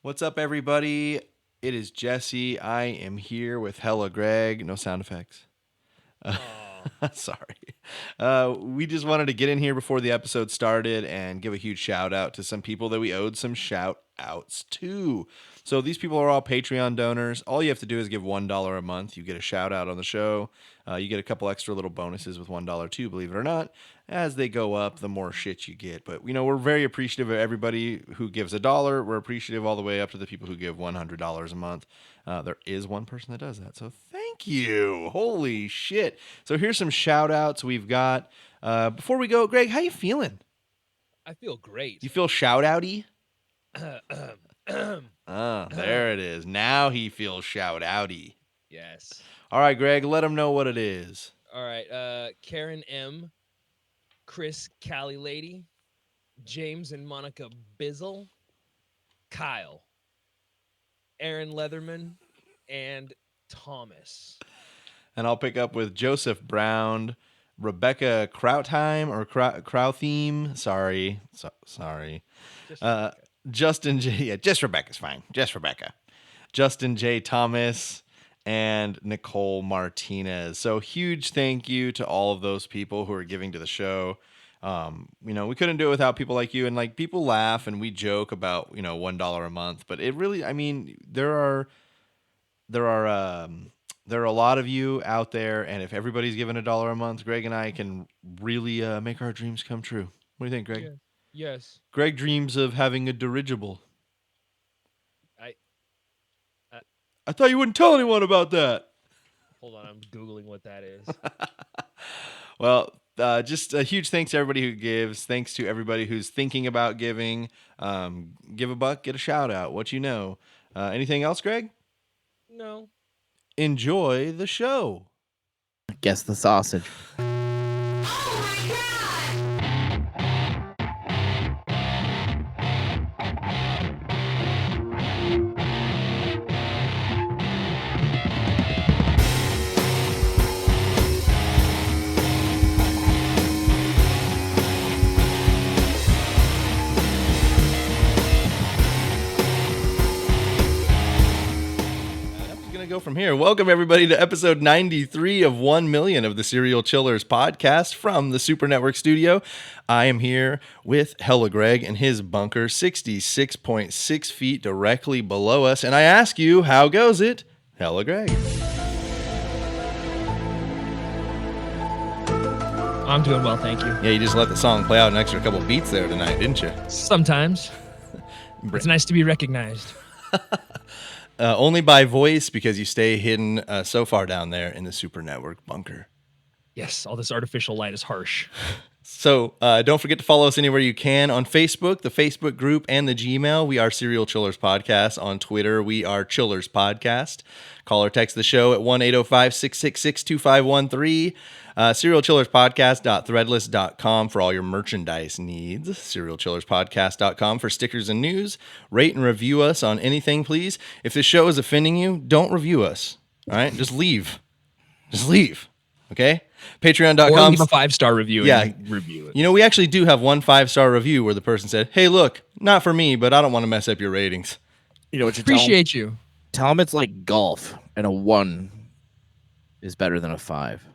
What's up, everybody? It is Jesse. I am here with Hella Greg. No sound effects. Sorry. We just wanted to get in here before the episode started and give a huge shout out to some people that we owed some shout outs to. So these people are all Patreon donors. All you have to do is give $1 a month. You get a shout out on the show. You get a couple extra little bonuses with $1 too, believe it or not. As they go up, the more shit you get. But, we're very appreciative of everybody who gives $1. We're appreciative all the way up to the people who give $100 a month. There is one person that does that. So thank you. Holy shit. So here's some shout outs we've got. Before we go, Greg, how you feeling? I feel great. You feel shout outy? There it is. Now he feels shout outy. Yes. All right, Greg, let him know what it is. All right. Karen M., Chris Cali Lady, James and Monica Bizzle, Kyle, Aaron Leatherman, and Thomas. And I'll pick up with Joseph Brown, Rebecca Krautheim or Krautheme. Sorry. Justin J. Yeah, just Rebecca's fine. Just Rebecca. Justin J. Thomas and Nicole Martinez. So huge thank you to all of those people who are giving to the show. We couldn't do it without people like you, and people laugh and we joke about, $1 a month, but it really, there are a lot of you out there, and if everybody's given $1 a month, Greg and I can really make our dreams come true. What do you think, Greg? Yeah. Yes. Greg dreams of having a dirigible. I thought you wouldn't tell anyone about that. Hold on, I'm Googling what that is. Well, just a huge thanks to everybody who gives. Thanks to everybody who's thinking about giving. Give a buck, get a shout out. What you know. Anything else, Greg? No. Enjoy the show. Guess the sausage. Go from here. Welcome everybody to episode 93 of 1 million of the Serial Chillers podcast from the Super Network studio. I am here with Hella Greg in his bunker 66.6 feet directly below us, and I ask you, how goes it, Hella Greg? I'm doing well, thank you. Yeah, you just let the song play out an extra couple beats there tonight, didn't you? Sometimes. It's nice to be recognized. Only by voice, because you stay hidden so far down there in the Super Network bunker. Yes, all this artificial light is harsh. So don't forget to follow us anywhere you can on Facebook, the Facebook group, and the Gmail. We are Serial Chillers Podcast. On Twitter, we are Chillers Podcast. Call or text the show at 1-805-666-2513. SerialChillersPodcast.threadless.com for all your merchandise needs. SerialChillersPodcast.com for stickers and news. Rate and review us on anything, please. If this show is offending you, don't review us. All right? Just leave. Just leave. Okay? Patreon.com. Or leave a 5-star review and review it. We actually do have one 5-star review where the person said, hey, look, not for me, but I don't want to mess up your ratings. You know what you appreciate you. Tell them it's like golf, and a 1 is better than a 5.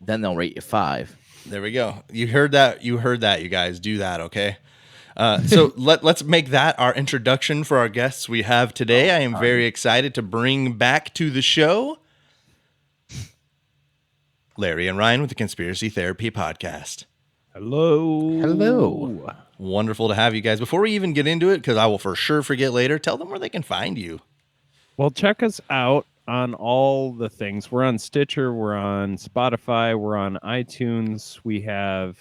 Then they'll rate you 5. There we go. You heard that. You guys. Do that, okay? So let's make that our introduction for our guests we have today. I am very excited to bring back to the show Larry and Ryan with the Conspiracy Therapy Podcast. Hello. Wonderful to have you guys. Before we even get into it, because I will for sure forget later, tell them where they can find you. Well, check us out on all the things. We're on Stitcher, we're on Spotify, we're on iTunes. We have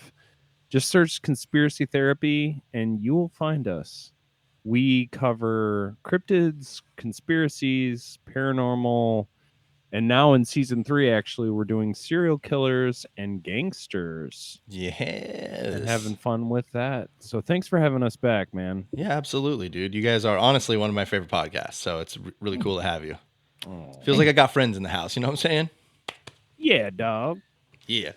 just search Conspiracy Therapy and you will find us. We cover cryptids, conspiracies, paranormal, and now in season 3, actually, we're doing serial killers and gangsters. Yes. And having fun with that. So thanks for having us back, man. Yeah, absolutely, dude. You guys are honestly one of my favorite podcasts, so it's really cool to have you. Feels like I got friends in the house, you know what I'm saying? Yeah, dog. Yeah.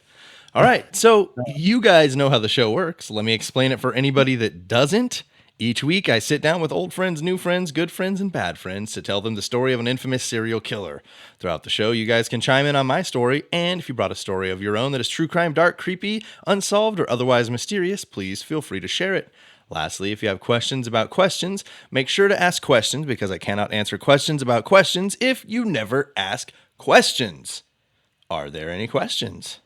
All right, so you guys know how the show works. Let me explain it for anybody that doesn't. Each week, I sit down with old friends, new friends, good friends, and bad friends to tell them the story of an infamous serial killer. Throughout the show, you guys can chime in on my story, and if you brought a story of your own that is true crime, dark, creepy, unsolved, or otherwise mysterious, please feel free to share it. Lastly, if you have questions about questions, make sure to ask questions because I cannot answer questions about questions if you never ask questions. Are there any questions?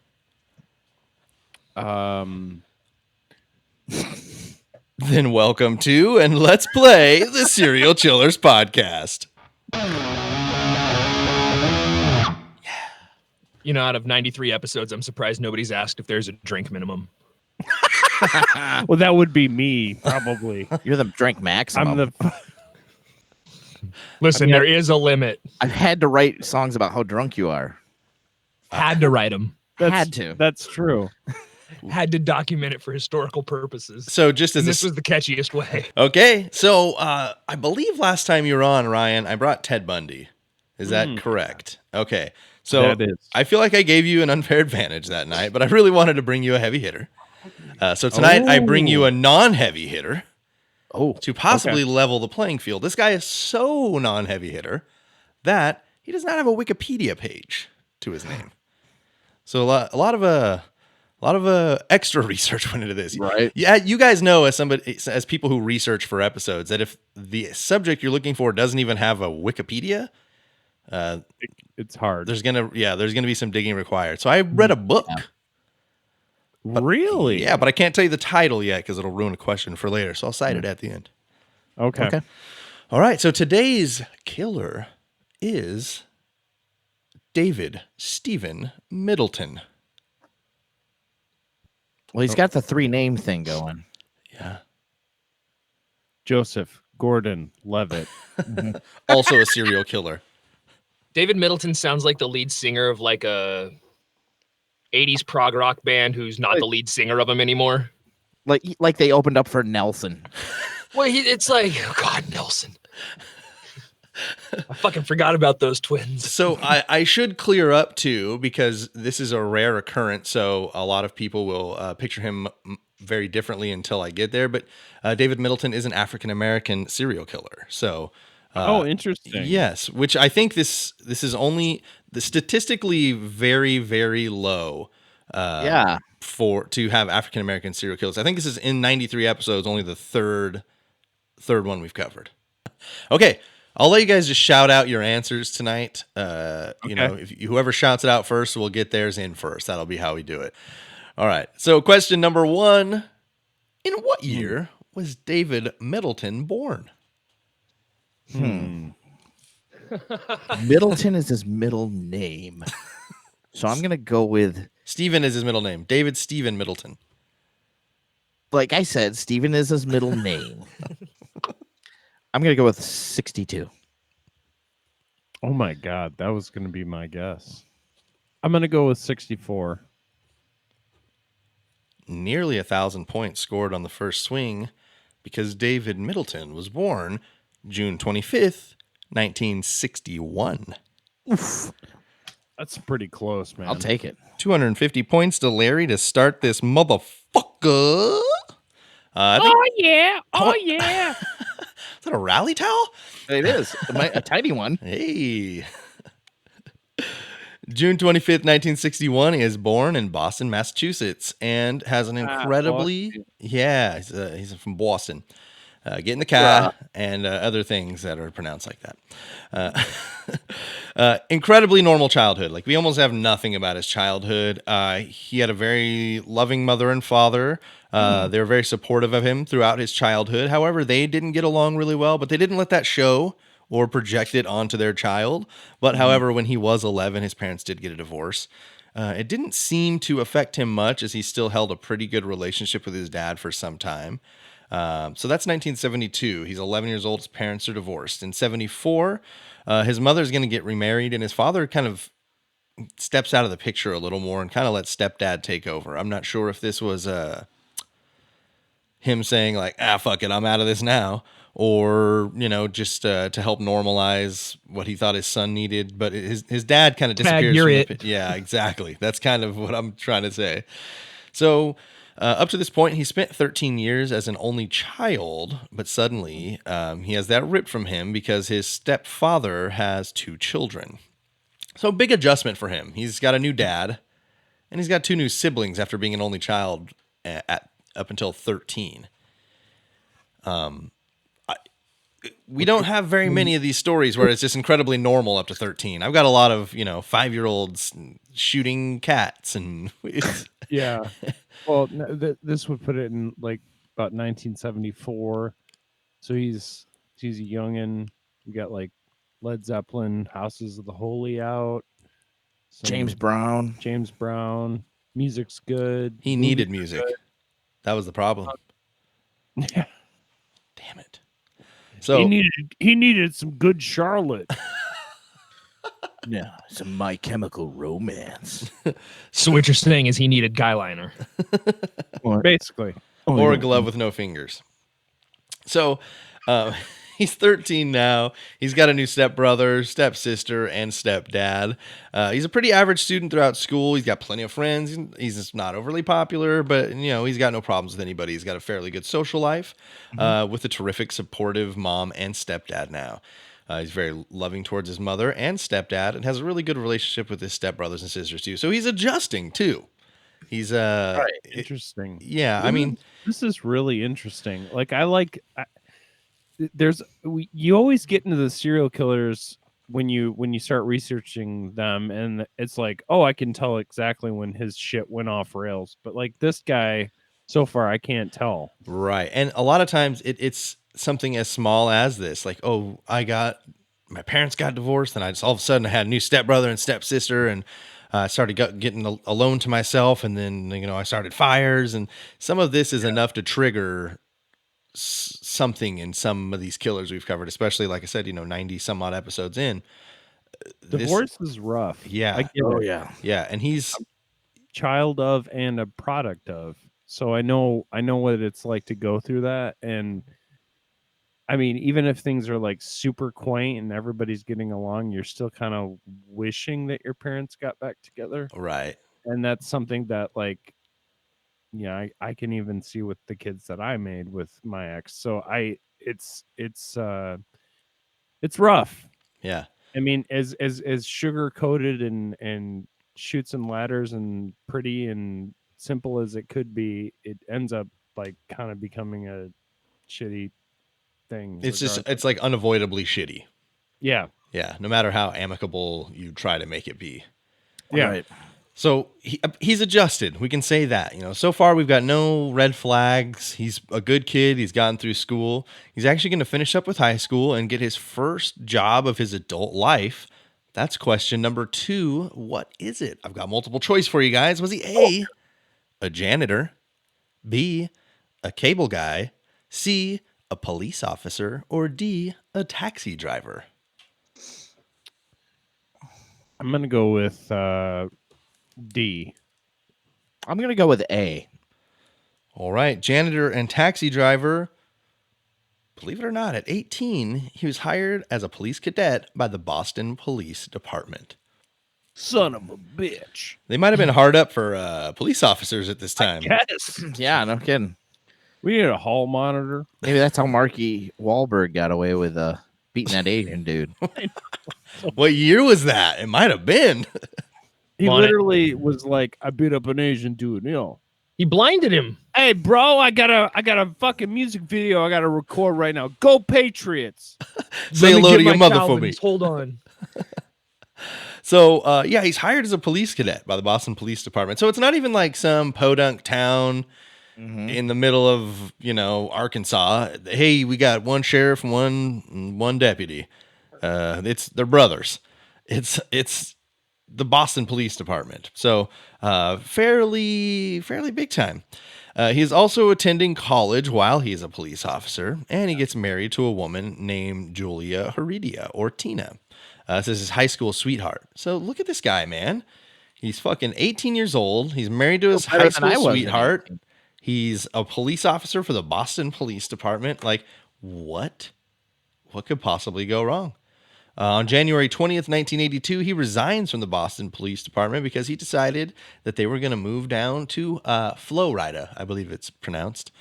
Then welcome to and let's play the Serial Chillers podcast. You know, out of 93 episodes, I'm surprised nobody's asked if there's a drink minimum. Well, that would be me, probably. You're the drink maximum. I'm the. Listen, there is a limit. I've had to write songs about how drunk you are. Had to write them. Had to. That's true. Had to document it for historical purposes. So just as This was the catchiest way. Okay, so I believe last time you were on, Ryan, I brought Ted Bundy. Is that correct? Okay, so That is. I feel like I gave you an unfair advantage that night, but I really wanted to bring you a heavy hitter. So tonight I bring you a non-heavy hitter to possibly level the playing field. This guy is so non-heavy hitter that he does not have a Wikipedia page to his name. So a lot of extra research went into this. Right. Yeah, you guys know as people who research for episodes that if the subject you're looking for doesn't even have a Wikipedia, It's hard. there's gonna be some digging required. So I read a book. Yeah. Really? Yeah, but I can't tell you the title yet because it'll ruin a question for later. So I'll cite it at the end. Okay. All right. So today's killer is David Stephen Middleton. Well, he's got the 3-name thing going. Yeah. Joseph Gordon Levitt. Also a serial killer. David Middleton sounds like the lead singer of like a 80s prog rock band who's not the lead singer of them anymore. Like they opened up for Nelson. Well, it's like, oh God, Nelson. I fucking forgot about those twins. So I should clear up too, because this is a rare occurrence. So a lot of people will picture him very differently until I get there. But David Middleton is an African-American serial killer. So Interesting. yes, which I think this is only the statistically very, very low. To have African-American serial killers. I think this is in 93 episodes, only the third one we've covered. Okay. I'll let you guys just shout out your answers tonight. You know, whoever shouts it out first will get theirs in first. That'll be how we do it. All right. So question number 1. In what year was David Middleton born? Middleton is his middle name. So I'm going to go with, Stephen is his middle name. David Stephen Middleton. like I said, Stephen is his middle name. I'm going to go with 62. Oh my God, that was going to be my guess. I'm going to go with 64. Nearly 1,000 points scored on the first swing because David Middleton was born June 25th, 1961. Oof. That's pretty close, man. I'll take it. 250 points to Larry to start this motherfucker. Yeah. Oh, yeah. Is that a rally towel? It is. A tiny one. Hey. June 25th, 1961, he is born in Boston, Massachusetts, and has an incredibly... he's from Boston. Get in the car and other things that are pronounced like that. Incredibly normal childhood. Like, we almost have nothing about his childhood. He had a very loving mother and father. They were very supportive of him throughout his childhood. However, they didn't get along really well, but they didn't let that show or project it onto their child. But however, when he was 11, his parents did get a divorce. It didn't seem to affect him much, as he still held a pretty good relationship with his dad for some time. So that's 1972. He's 11 years old. His parents are divorced. In 74, his mother's going to get remarried, and his father kind of steps out of the picture a little more and kind of lets stepdad take over. I'm not sure if this was him saying like, fuck it, I'm out of this now, or, you know, just to help normalize what he thought his son needed. But his dad kind of disappears. You're it. Yeah, exactly. That's kind of what I'm trying to say. So Up to this point, he spent 13 years as an only child, but suddenly he has that ripped from him because his stepfather has 2 children. So big adjustment for him. He's got a new dad, and he's got 2 new siblings after being an only child up until 13. We don't have very many of these stories where it's just incredibly normal up to 13. I've got a lot of 5-year-olds shooting cats and Yeah. Well, this would put it in like about 1974. So he's a youngin. We got like Led Zeppelin, Houses of the Holy out. James Brown. James Brown. Music's good. he Movies needed are music. good. That was the problem. Yeah. Damn it. So he needed some good Charlotte. Yeah, some My Chemical Romance. So what you're saying is he needed guy liner. Basically. or a glove with no fingers. So he's 13 now. He's got a new stepbrother, stepsister, and stepdad. He's a pretty average student throughout school. He's got plenty of friends. He's just not overly popular, but he's got no problems with anybody. He's got a fairly good social life with a terrific, supportive mom and stepdad now. He's very loving towards his mother and stepdad and has a really good relationship with his stepbrothers and sisters too. So he's adjusting too. He's Interesting. Yeah, I mean, this is really interesting. Like you always get into the serial killers when you start researching them, and it's like, oh, I can tell exactly when his shit went off rails. But like this guy, so far, I can't tell. right. And a lot of times it's something as small as this, like, oh, my parents got divorced, and I just all of a sudden I had a new stepbrother and stepsister, and I started getting alone to myself, and then I started fires, and some of this is enough to trigger something in some of these killers we've covered, especially like I said, 90 some odd episodes in. Divorce is rough. Yeah. I get it. Yeah, and he's child of and a product of, so I know what it's like to go through that. And I mean, even if things are like super quaint and everybody's getting along, you're still kind of wishing that your parents got back together. right. And that's something that like, I can even see with the kids that I made with my ex. So it's rough. Yeah. I mean, as sugar coated and shoots and ladders and pretty and simple as it could be, it ends up like kind of becoming a shitty thing. It's like unavoidably shitty. Yeah. Yeah. No matter how amicable you try to make it be. Yeah. Right. So he's adjusted. We can say that. So far we've got no red flags. He's a good kid. He's gotten through school. He's actually going to finish up with high school and get his first job of his adult life. That's question number 2. What is it? I've got multiple choice for you guys. Was he a janitor, B, a cable guy, C, a police officer, or D, a taxi driver? I'm going to go with D. I'm going to go with A. All right, janitor and taxi driver. Believe it or not, at 18, he was hired as a police cadet by the Boston Police Department. Son of a bitch. They might have been hard up for police officers at this time. Yes. Yeah, no kidding. We need a hall monitor. Maybe that's how Marky Wahlberg got away with beating that Asian dude. What year was that? It might have been. He literally was like, I beat up an Asian dude, He blinded him. Hey, bro, I got a fucking music video I got to record right now. Go Patriots. Say hello to your mother for me. Hold on. So, he's hired as a police cadet by the Boston Police Department. So it's not even like some podunk town in the middle of, Arkansas. Hey, we got one sheriff and one deputy. They're brothers. It's the Boston Police Department. So, fairly big time. He's also attending college while he's a police officer, and he gets married to a woman named Julia Heredia, or Tina. This is his high school sweetheart. So look at this guy, man. He's fucking 18 years old. He's married to his high school sweetheart. He's a police officer for the Boston Police Department. Like, what? What could possibly go wrong? On January 20th, 1982, he resigns from the Boston Police Department because he decided that they were going to move down to Florida, I believe it's pronounced,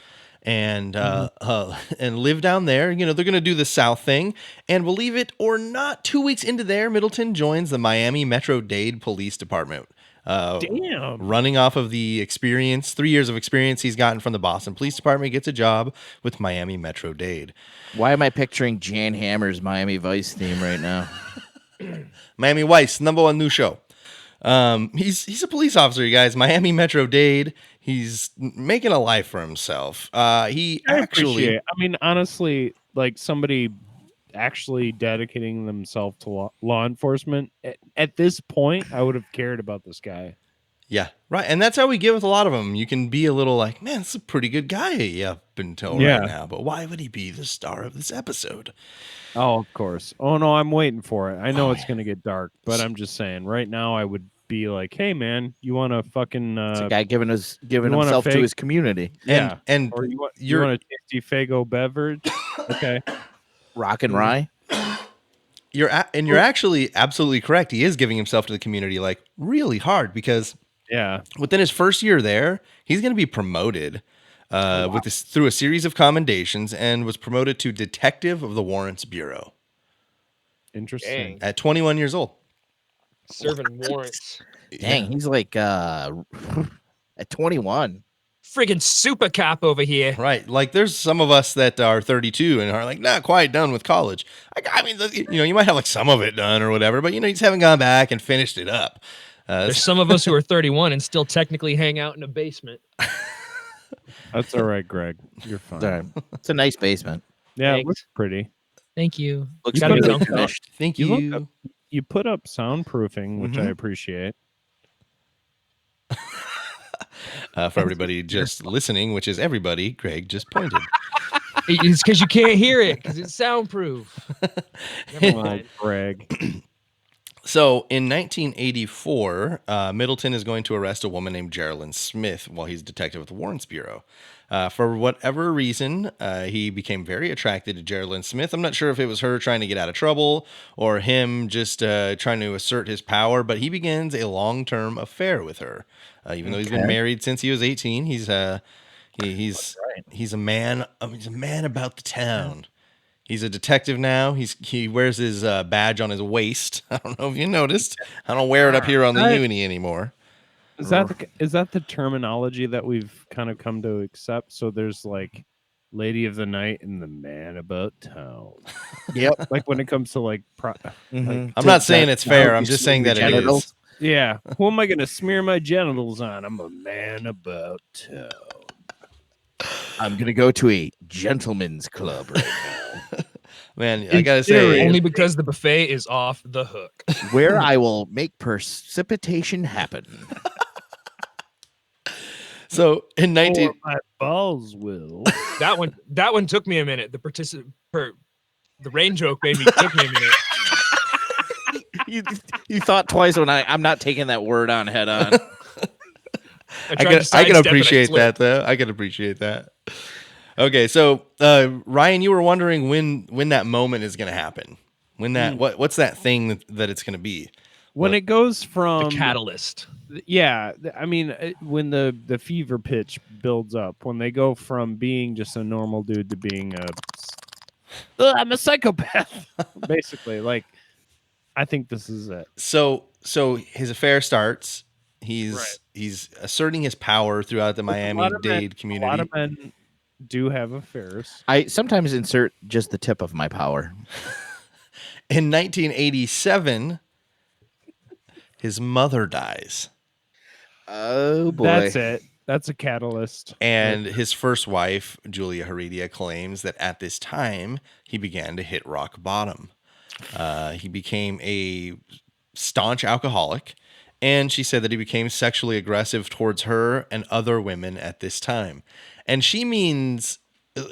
and and live down there. You know, they're going to do the South thing. And believe it or not, 2 weeks into there, Middleton joins the Miami Metro-Dade Police Department. Damn. Running off of the experience, 3 years of experience he's gotten from the Boston Police Department, gets a job with Miami Metro-Dade. Why am I picturing Jan Hammer's Miami Vice theme right now? Miami Vice, #1 new show. He's a police officer, you guys. Miami Metro-Dade. He's making a life for himself. He I actually, appreciate it. I mean, honestly, like somebody actually dedicating themselves to law enforcement at this point, I would have cared about this guy. yeah, right. And that's how we get with a lot of them. You can be a little like, man, this is a pretty good guy up until Yeah. right now. But why would he be the star of this episode? Oh, of course. Oh no, I'm waiting for it. I know Oh, it's gonna get dark, but I'm just saying. Right now, I would be like, "Hey, man, you want to fucking It's a guy giving you want a himself to fake- his community. yeah, And or you you're want a tasty Fago beverage?" Okay, Rock and rye. you're actually absolutely correct. He is giving himself to the community like really hard because yeah. within his first year there, he's going to be promoted with this through a series of commendations and was promoted to detective of the Warrants Bureau Interesting. Dang. at 21 years old. Serving warrants. Dang, he's like at 21. Friggin' super cop over here. Right. Like there's some of us that are 32 and are like not quite done with college. I mean, you know, you might have like some of it done or whatever, but you know, you just haven't gone back and finished it up. There's some of us who are 31 and still technically hang out in a basement. That's all right, Greg. You're fine. Sorry. It's a nice basement. Yeah, it Thanks. looks pretty. Thank you. Looks Gotta good. be comfortable. Finished. Thank You you. look You put up soundproofing, which I Mhm. appreciate. For everybody just listening, which is everybody, Greg just pointed. It's because you can't hear it because it's soundproof. Never Come on, mind. Greg. So in 1984, Middleton is going to arrest a woman named Geraldine Smith while he's a detective at the Warrants Bureau. For whatever reason, he became very attracted to Geraldine Smith. I'm not sure if it was her trying to get out of trouble or him just trying to assert his power, but he begins a long-term affair with her. Even though he's been married since he was 18, he's a man. He's a man about the town. He's a detective now. He wears his badge on his waist. I don't know if you noticed. I don't wear it up here on the uni anymore. Is that the terminology that we've kind of come to accept? So there's like Lady of the Night and the Man About Town. Yep. Like when it comes to like, Mhm. I'm not saying it's fair. I'm just saying that it genitals. is. yeah, who am I going to smear my genitals on? I'm a man about town. I'm gonna go to a gentleman's club right now, Man, I gotta say, Only because the buffet is off the hook. where I will make precipitation happen. so in 19 Or my balls will. That one took me a minute. The rain joke took me a minute. You thought twice when I'm not taking that word on head on. I tried to can sidestep and I appreciate slipped. that though. I can appreciate that. Okay, so Ryan, you were wondering when that moment is going to happen. When that what's that thing that it's going to be? When it goes The from catalyst. yeah, I mean, when the fever pitch builds up, when they go from being just a normal dude to being I'm a psychopath, basically. Like, I think this is it. So his affair starts. He's Right. he's asserting his power throughout the A lot Miami-Dade of community. A lot of men do have affairs. I sometimes insert just the tip of my power. In 1987, his mother dies, Oh boy. That's it. That's a catalyst. and his first wife, Julia Heredia, claims that at this time he began to hit rock bottom. He became a staunch alcoholic, and she said that he became sexually aggressive towards her and other women at this time. And she means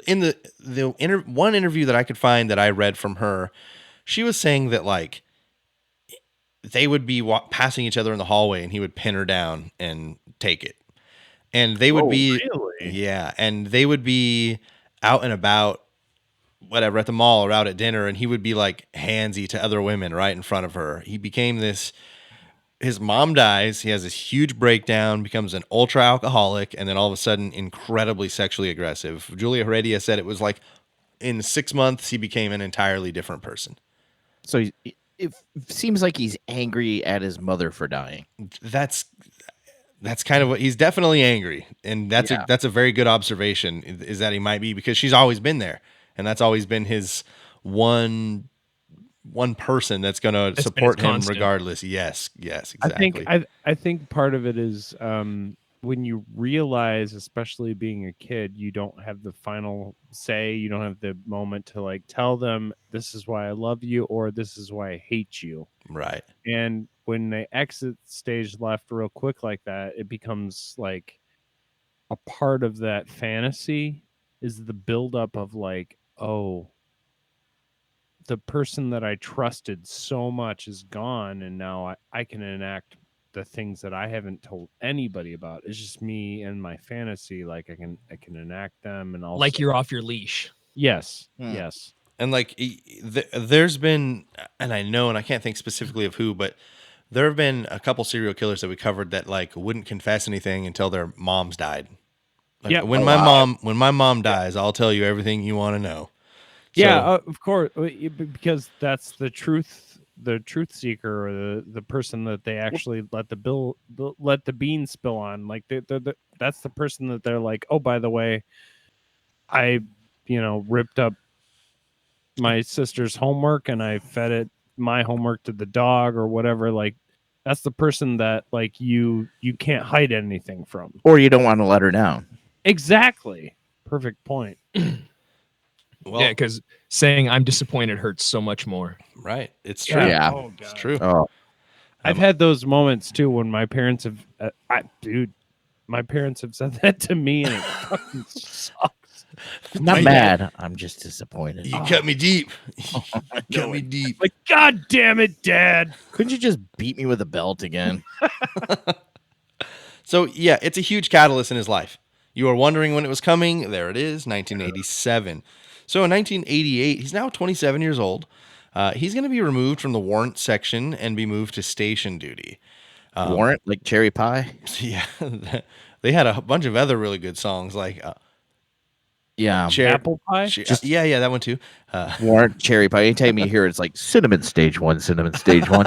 in the one interview that I could find that I read from her, she was saying that like they would be passing each other in the hallway and he would pin her down and take it. And they would be really? yeah, and they would be out and about whatever at the mall or out at dinner, and he would be like handsy to other women right in front of her. He became this. His mom dies. He has this huge breakdown, becomes an ultra alcoholic, and then all of a sudden, incredibly sexually aggressive. Julia Heredia said it was like in 6 months, he became an entirely different person. So it seems like he's angry at his mother for dying. That's kind of what he's definitely angry, and that's Yeah. a very good observation. Is that he might be, because she's always been there, and that's always been his one person that's going to support him constant. regardless. Yes, exactly. I think part of it is when you realize, especially being a kid, you don't have the final say. You don't have the moment to like tell them this is why I love you or this is why I hate you. Right. And when they exit stage left real quick like that, it becomes like a part of that fantasy is the buildup of like, oh, the person that I trusted so much is gone, and now I can enact the things that I haven't told anybody about. It's just me and my fantasy. Like I can enact them, and also Like you're off your leash. yes, Hmm. yes. And like there's been, and I know, and I can't think specifically of who, but there have been a couple serial killers that we covered that like wouldn't confess anything until their moms died. Like, Yeah. when my mom dies, I'll tell you everything you want to know. Yeah, So, of course, because that's the truth seeker, or the person that they actually let the beans spill on. Like that's the person that they're like, oh, by the way, I ripped up my sister's homework and I fed it my homework to the dog or whatever. Like that's the person that like you can't hide anything from. Or you don't want to let her down. Exactly. Perfect point. well, Yeah, because saying I'm disappointed hurts so much more. right. It's true. Yeah. Oh, It's God. true. Oh, I've had those moments too when my parents have, my parents have said that to me, and it fucking sucks. I'm not mad. I'm just disappointed. You cut me deep. You cut me deep. Like, God damn it, Dad! Couldn't you just beat me with a belt again? So yeah, it's a huge catalyst in his life. You are wondering when it was coming. There it is, 1987. So in 1988, he's now 27 years old. He's going to be removed from the warrant section and be moved to station duty. Warrant like cherry pie? Yeah, they had a bunch of other really good songs like Yeah. Apple pie. yeah, that one too. Warrant cherry pie. Anytime you hear it, it's like cinnamon stage 1, cinnamon stage 1.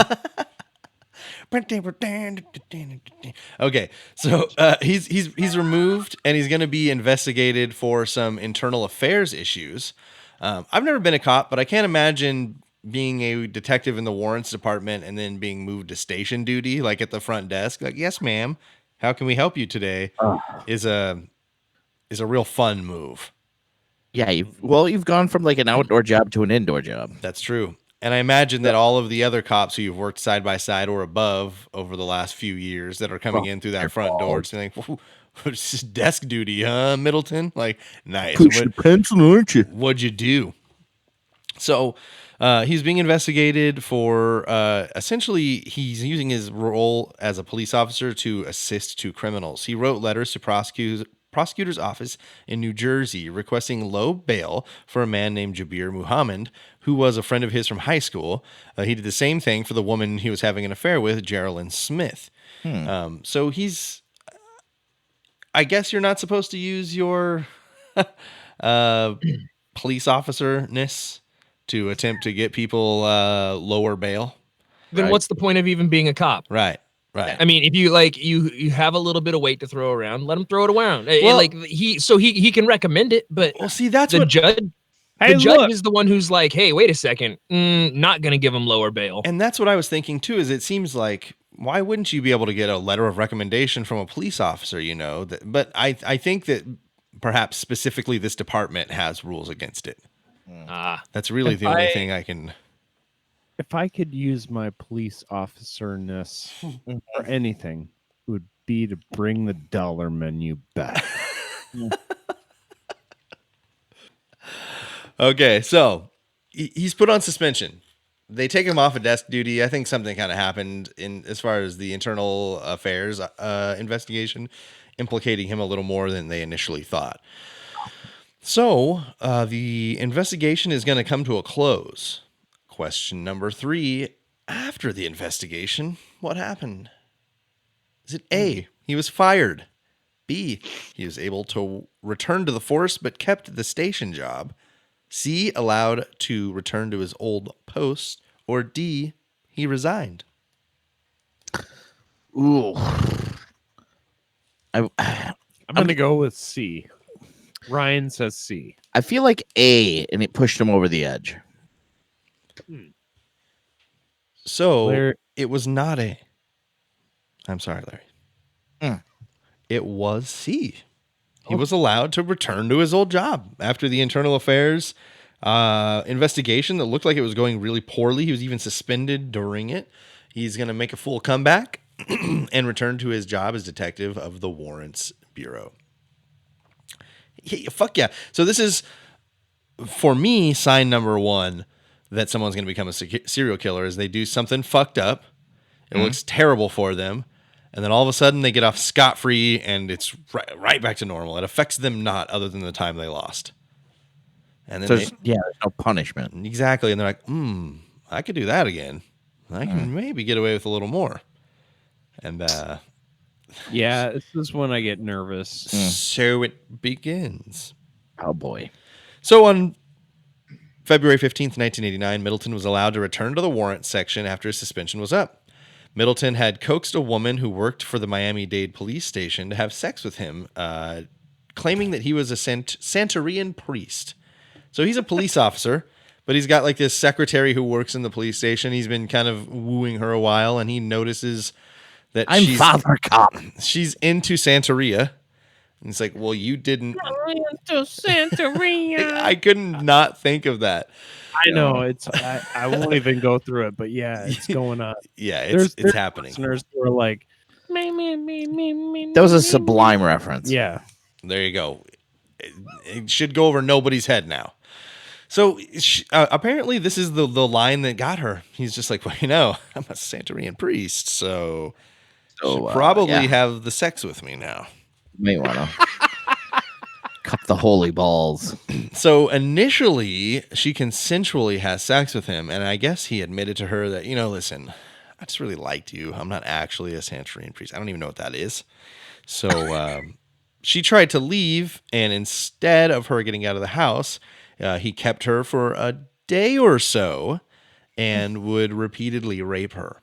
Okay, so he's removed and he's going to be investigated for some internal affairs issues. I've never been a cop, but I can't imagine being a detective in the warrants department and then being moved to station duty, like at the front desk. Like, yes, ma'am, how can we help you today? Is a real fun move. Yeah, you've gone from like an outdoor job to an indoor job. That's true. And I imagine that all of the other cops who you've worked side by side or above over the last few years that are coming in through that front door, it's like, it's just desk duty, huh, Middleton? Like, nice. Pushing pencil, aren't you? What'd you do? So he's being investigated for essentially he's using his role as a police officer to assist two criminals. He wrote letters to prosecutor's office in New Jersey requesting low bail for a man named Jabir Muhammad, who was a friend of his from high school. He did the same thing for the woman he was having an affair with, Geraldine Smith. So he's, I guess you're not supposed to use your police officer-ness to attempt to get people lower bail. Then Right. what's the point of even being a cop? Right. I mean, if you like you have a little bit of weight to throw around, let him throw it around. Well- Like he can recommend it, but Well, see, that's the what, judge Hey, the judge look. is the one who's like, hey, wait a second, not gonna give him lower bail. and that's what I was thinking too, is it seems like, why wouldn't you be able to get a letter of recommendation from a police officer, but I think that perhaps specifically this department has rules against it. That's really the only thing I can. If I could use my police officer-ness for anything, it would be to bring the dollar menu back. Okay, so he's put on suspension. They take him off of desk duty. I think something kind of happened in as far as the internal affairs investigation, implicating him a little more than they initially thought. So the investigation is going to come to a close. Question number 3. After the investigation, what happened? Is it A, he was fired? B, he was able to return to the force but kept the station job? C, allowed to return to his old post? Or D, he resigned? Ooh. I'm going to go with C. Ryan says C. I feel like A, and it pushed him over the edge. So Larry- it was not A. I'm sorry, Larry. It was C. He was allowed to return to his old job after the internal affairs investigation that looked like it was going really poorly. He was even suspended during it. He's going to make a full comeback and return to his job as detective of the Warrants Bureau. Fuck yeah. So this is, for me, sign number 1 that someone's going to become a serial killer is they do something fucked up. It looks terrible for them. And then all of a sudden they get off scot-free and it's right back to normal. It affects them not other than the time they lost. And then There's no punishment. exactly. And they're like, I could do that again. I can maybe get away with a little more. And Yeah, this is when I get nervous. so it begins. Oh, boy. So on February 15th, 1989, Middleton was allowed to return to the warrant section after his suspension was up. Middleton had coaxed a woman who worked for the Miami-Dade police station to have sex with him, claiming that he was a Santerean priest. So he's a police officer, but he's got like this secretary who works in the police station. He's been kind of wooing her a while, and he notices that I'm Father Cop. she's into Santeria. And it's like, well, you didn't. I couldn't not think of that. I know I won't even go through it, but yeah, it's going on. Yeah, There's it's happening. Listeners who are like, That was a sublime reference. yeah. There you go. It should go over nobody's head now. So apparently this is the line that got her. He's just like, well, I'm a Santerean priest, so should probably have the sex with me now. You may want to cup the holy balls. So initially, she consensually has sex with him, and I guess he admitted to her that, listen, I just really liked you. I'm not actually a Santerean priest. I don't even know what that is. So she tried to leave, and instead of her getting out of the house, he kept her for a day or so and would repeatedly rape her.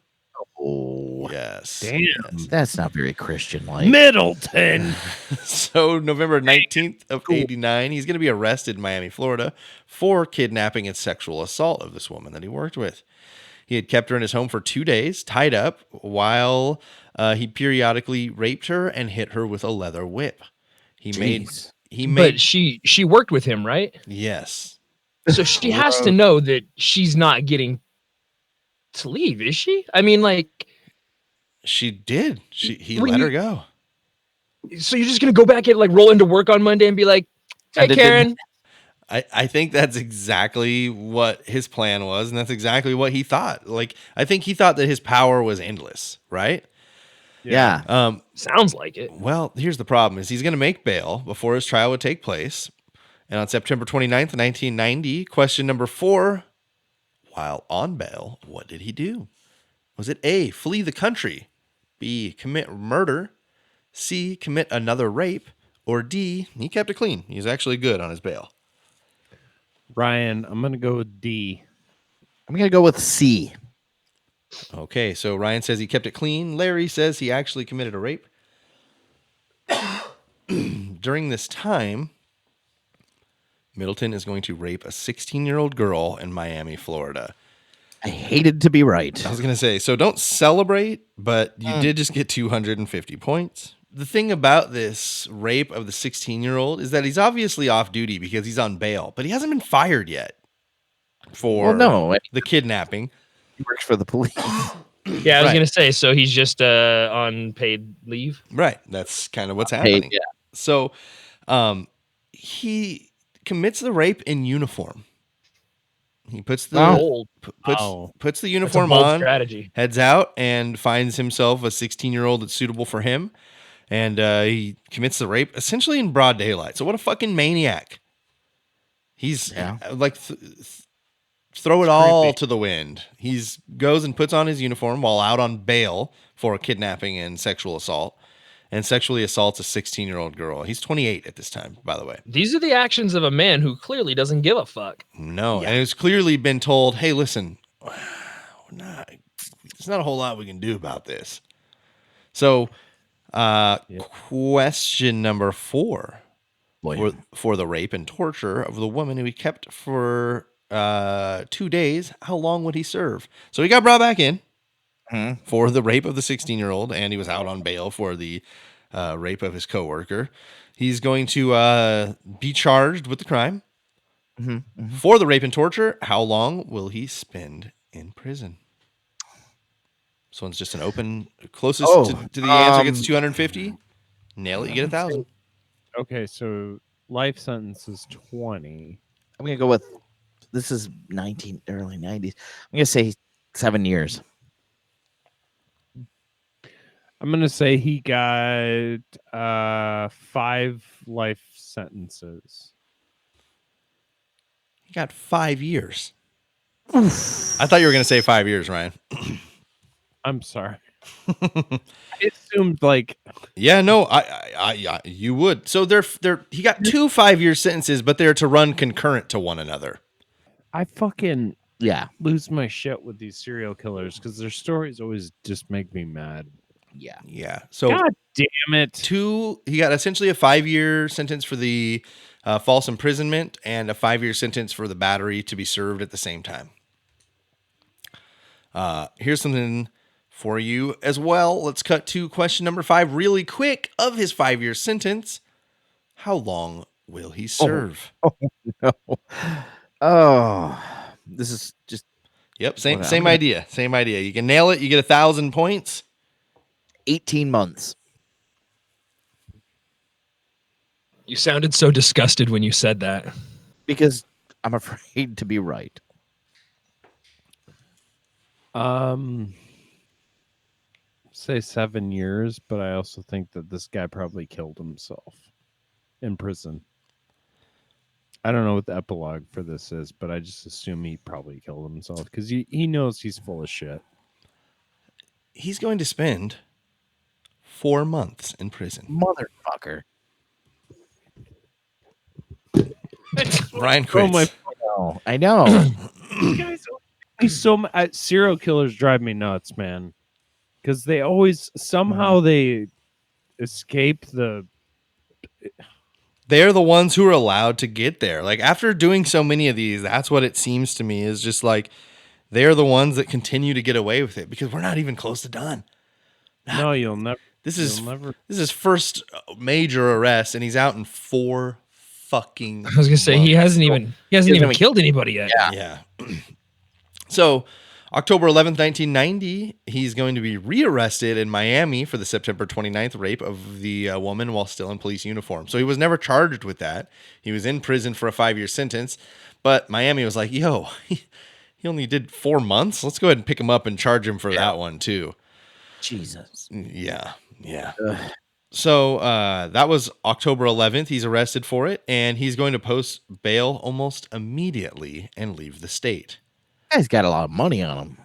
Oh, Yes. Damn. Yes. that's not very Christian-like. Middleton. So November 19th of 89, he's going to be arrested in Miami, Florida for kidnapping and sexual assault of this woman that he worked with. He had kept her in his home for 2 days, tied up, while he periodically raped her and hit her with a leather whip. But she worked with him, right? Yes. So she has to know that she's not getting to leave, is she? I mean, like, She did. He let her go. so you're just gonna go back and like roll into work on Monday and be like, "Hey, Karen." I think that's exactly what his plan was, and that's exactly what he thought. Like, I think he thought that his power was endless, right? Yeah. Sounds like it. Well, here's the problem: is he's going to make bail before his trial would take place, and on September 29th, 1990, question number 4. While on bail, what did he do? Was it A, flee the country, B, commit murder, C, commit another rape, or D, he kept it clean? He's actually good on his bail. Ryan, I'm gonna go with D. I'm going to go with C. Okay, so Ryan says he kept it clean. Larry says he actually committed a rape. During this time, Middleton is going to rape a 16-year-old girl in Miami, Florida. I hated to be right. I was going to say, so don't celebrate, but you did just get 250 points. The thing about this rape of the 16-year-old is that he's obviously off duty because he's on bail, but he hasn't been fired yet for the kidnapping. He works for the police. Yeah, I was gonna say. So he's just on paid leave. Right. That's kind of what's happening. Yeah. So he commits the rape in uniform. He puts the Bold. puts the That's a uniform bold on, strategy. heads out, and finds himself a 16-year-old that's suitable for him. And he commits the rape essentially in broad daylight. So what a fucking maniac. He's Yeah. like throw it all to the wind. He's goes and puts on his uniform while out on bail for kidnapping and sexual assault, and sexually assaults a 16-year-old girl. He's 28 at this time, by the way. These are the actions of a man who clearly doesn't give a fuck. No, Yeah. and it's clearly been told, hey, listen, there's not a whole lot we can do about this. So, question number 4 Boy. for the rape and torture of the woman who he kept for 2 days, how long would he serve? So he got brought back in for the rape of the 16-year-old, and he was out on bail for the rape of his coworker. He's going to be charged with the crime. For the rape and torture, how long will he spend in prison? This one's just an open, closest to the answer gets 250. Nail it, you get 1,000. Okay, so life sentence is 20. I'm gonna go with this is early 90s. I'm gonna say 7 years. I'm gonna say he got 5 life sentences. He got 5 years. I thought you were going to say 5 years, Ryan. I'm sorry. It assumed like Yeah, no, I you would. So he got 2 5-year sentences, but they're to run concurrent to one another. I fucking Yeah. lose my shit with these serial killers because their stories always just make me mad. Yeah. Yeah. So God damn it. he got essentially a 5-year sentence for the false imprisonment and a 5-year sentence for the battery to be served at the same time. Here's something for you as well. Let's cut to question number 5 really quick of his 5-year sentence. How long will he serve? Oh, this is just Yep, same idea. Same idea. You can nail it, you get 1,000 points. 18 months. You sounded so disgusted when you said that. Because I'm afraid to be right. Say 7 years, but I also think that this guy probably killed himself in prison. I don't know what the epilogue for this is, but I just assume he probably killed himself because he knows he's full of shit. He's going to spend 4 months in prison. Motherfucker. Ryan Oh my! quits. No, I know. You guys, he's serial killers drive me nuts, man. Because they always somehow they escape the. They're the ones who are allowed to get there. Like after doing so many of these, that's what it seems to me is just like they're the ones that continue to get away with it because we're not even close to done. No, you'll never. This you'll is never. this is his first major arrest, and he's out in 4 fucking. I was gonna say he hasn't even even- killed anybody yet. Yeah. So, October 11th, 1990, he's going to be rearrested in Miami for the September 29th rape of the woman while still in police uniform. So he was never charged with that. He was in prison for a 5-year sentence, but Miami was like, "Yo, he only did 4 months. Let's go ahead and pick him up and charge him for that one too." Jesus. Yeah. Ugh. So that was October 11th. He's arrested for it, and he's going to post bail almost immediately and leave the state. Guy's got a lot of money on him.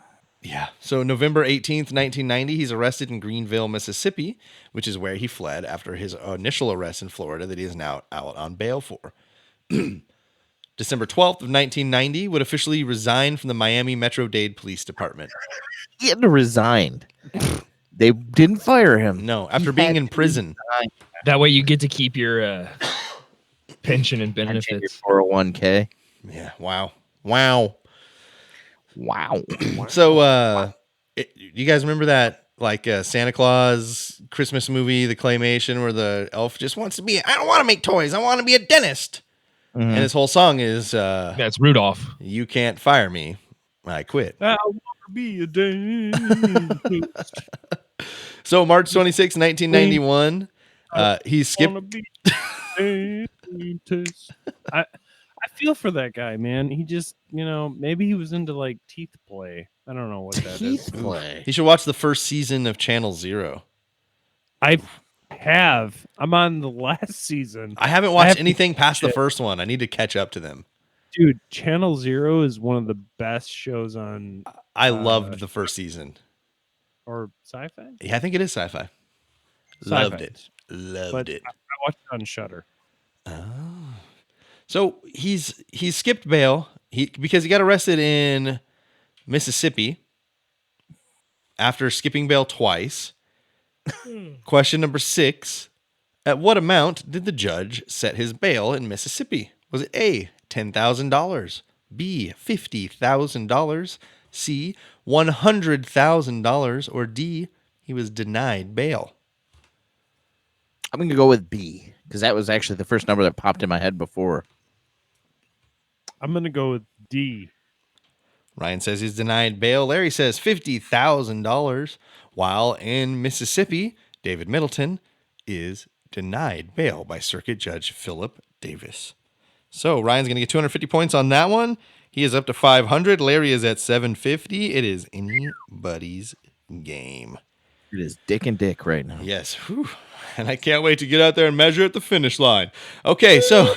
Yeah. So November 18th, 1990, he's arrested in Greenville, Mississippi, which is where he fled after his initial arrest in Florida that he is now out on bail for. December 12th of 1990 would officially resign from the Miami Metro-Dade Police Department. He had to resign. They didn't fire him. No, after being in prison. That way you get to keep your pension and benefits. 401k. Yeah. Wow. Wow. So, you guys remember that like Santa Claus Christmas movie, the claymation, where the elf just wants to be? I don't want to make toys. I want to be a dentist. Mhm. And his whole song is, That's Rudolph. "You can't fire me. I quit." I want to be a dentist. So March 26, 1991, he skipped. Wanna be a dentist. I feel for that guy, man. He just, maybe he was into like teeth play. I don't know what that is. Teeth play. You should watch the first season of Channel Zero. I have. I'm on the last season. I haven't watched anything past the first one. I need to catch up to them. Dude, Channel Zero is one of the best shows on I loved the first season. or sci-fi. Yeah, I think it is sci-fi. Loved Sci-fi. it. Loved But it. I watched it on Shudder. Oh. So he's skipped bail because he got arrested in Mississippi after skipping bail twice. Question number 6. At what amount did the judge set his bail in Mississippi? Was it A, $10,000, B, $50,000, C, $100,000, or D, he was denied bail? I'm going to go with B because that was actually the first number that popped in my head before. I'm gonna go with D. Ryan says he's denied bail. Larry says $50,000, while in Mississippi, David Middleton is denied bail by Circuit Judge Philip Davis. So Ryan's going to get 250 points on that one. He is up to 500. Larry is at 750. It is anybody's game. It is Dick and Dick right now. Yes. Whew. And I can't wait to get out there and measure at the finish line. Okay, so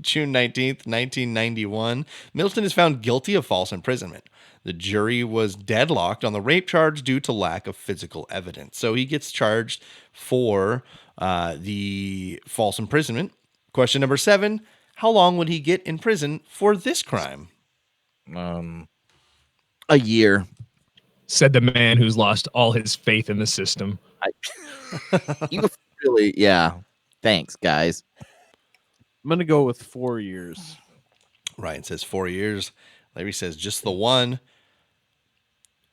June 19th, 1991, Middleton is found guilty of false imprisonment. The jury was deadlocked on the rape charge due to lack of physical evidence. So he gets charged for the false imprisonment. Question number 7, how long would he get in prison for this crime? A year. Said the man who's lost all his faith in the system. You really, yeah. Thanks, guys. I'm gonna go with 4 years. Ryan says 4 years. Larry says just the one.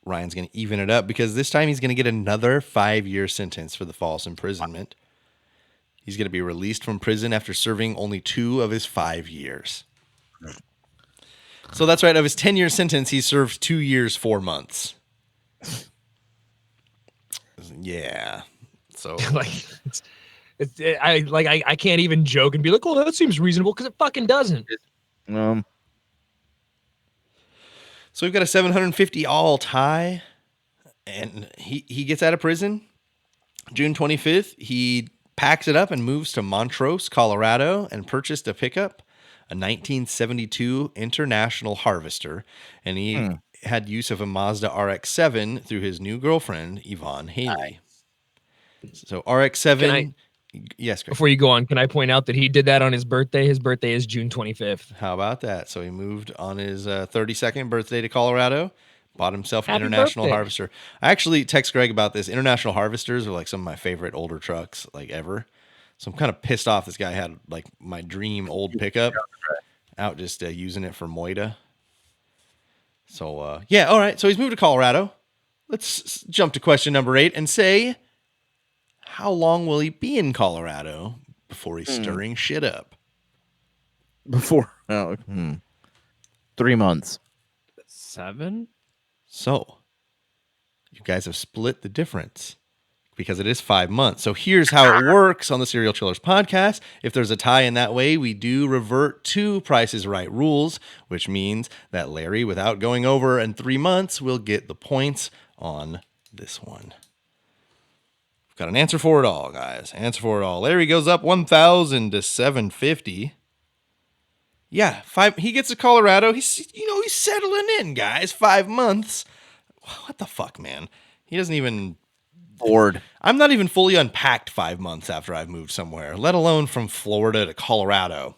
Ryan's going to even it up because this time he's going to get another 5-year sentence for the false imprisonment. He's going to be released from prison after serving only 2 of his 5 years. So that's right. Of his 10-year sentence, he served 2 years, 4 months. Yeah. So I can't even joke and be like, oh, that seems reasonable because it fucking doesn't. So we've got a 750 all tie, and he gets out of prison June 25th. He packs it up and moves to Montrose, Colorado, and purchased a pickup, a 1972 International Harvester, and he had use of a Mazda RX-7 through his new girlfriend, Yvonne Haley. So RX-7... Yes, Greg. Before you go on, can I point out that he did that on his birthday? His birthday is June 25th. How about that? So he moved on his 32nd birthday to Colorado, bought himself an Happy International birthday. Harvester. I actually text Greg about this. International Harvesters are like some of my favorite older trucks like ever. So I'm kind of pissed off this guy had like my dream old pickup out just using it for Moita. So yeah, all right. So he's moved to Colorado. Let's jump to question number 8 and say, how long will he be in Colorado before he's stirring shit up? Before 3 months. 7? So you guys have split the difference because it is 5 months. So here's how it works on the Serial Chillers podcast. If there's a tie in that way, we do revert to Price is Right rules, which means that Larry, without going over in 3 months, will get the points on this one. Got an answer for it all, guys. Answer for it all. Larry goes up 1,000 to 750. Yeah, 5. He gets to Colorado. He's settling in, guys. 5 months. What the fuck, man? He doesn't even Bored. I'm not even fully unpacked 5 months after I've moved somewhere, let alone from Florida to Colorado.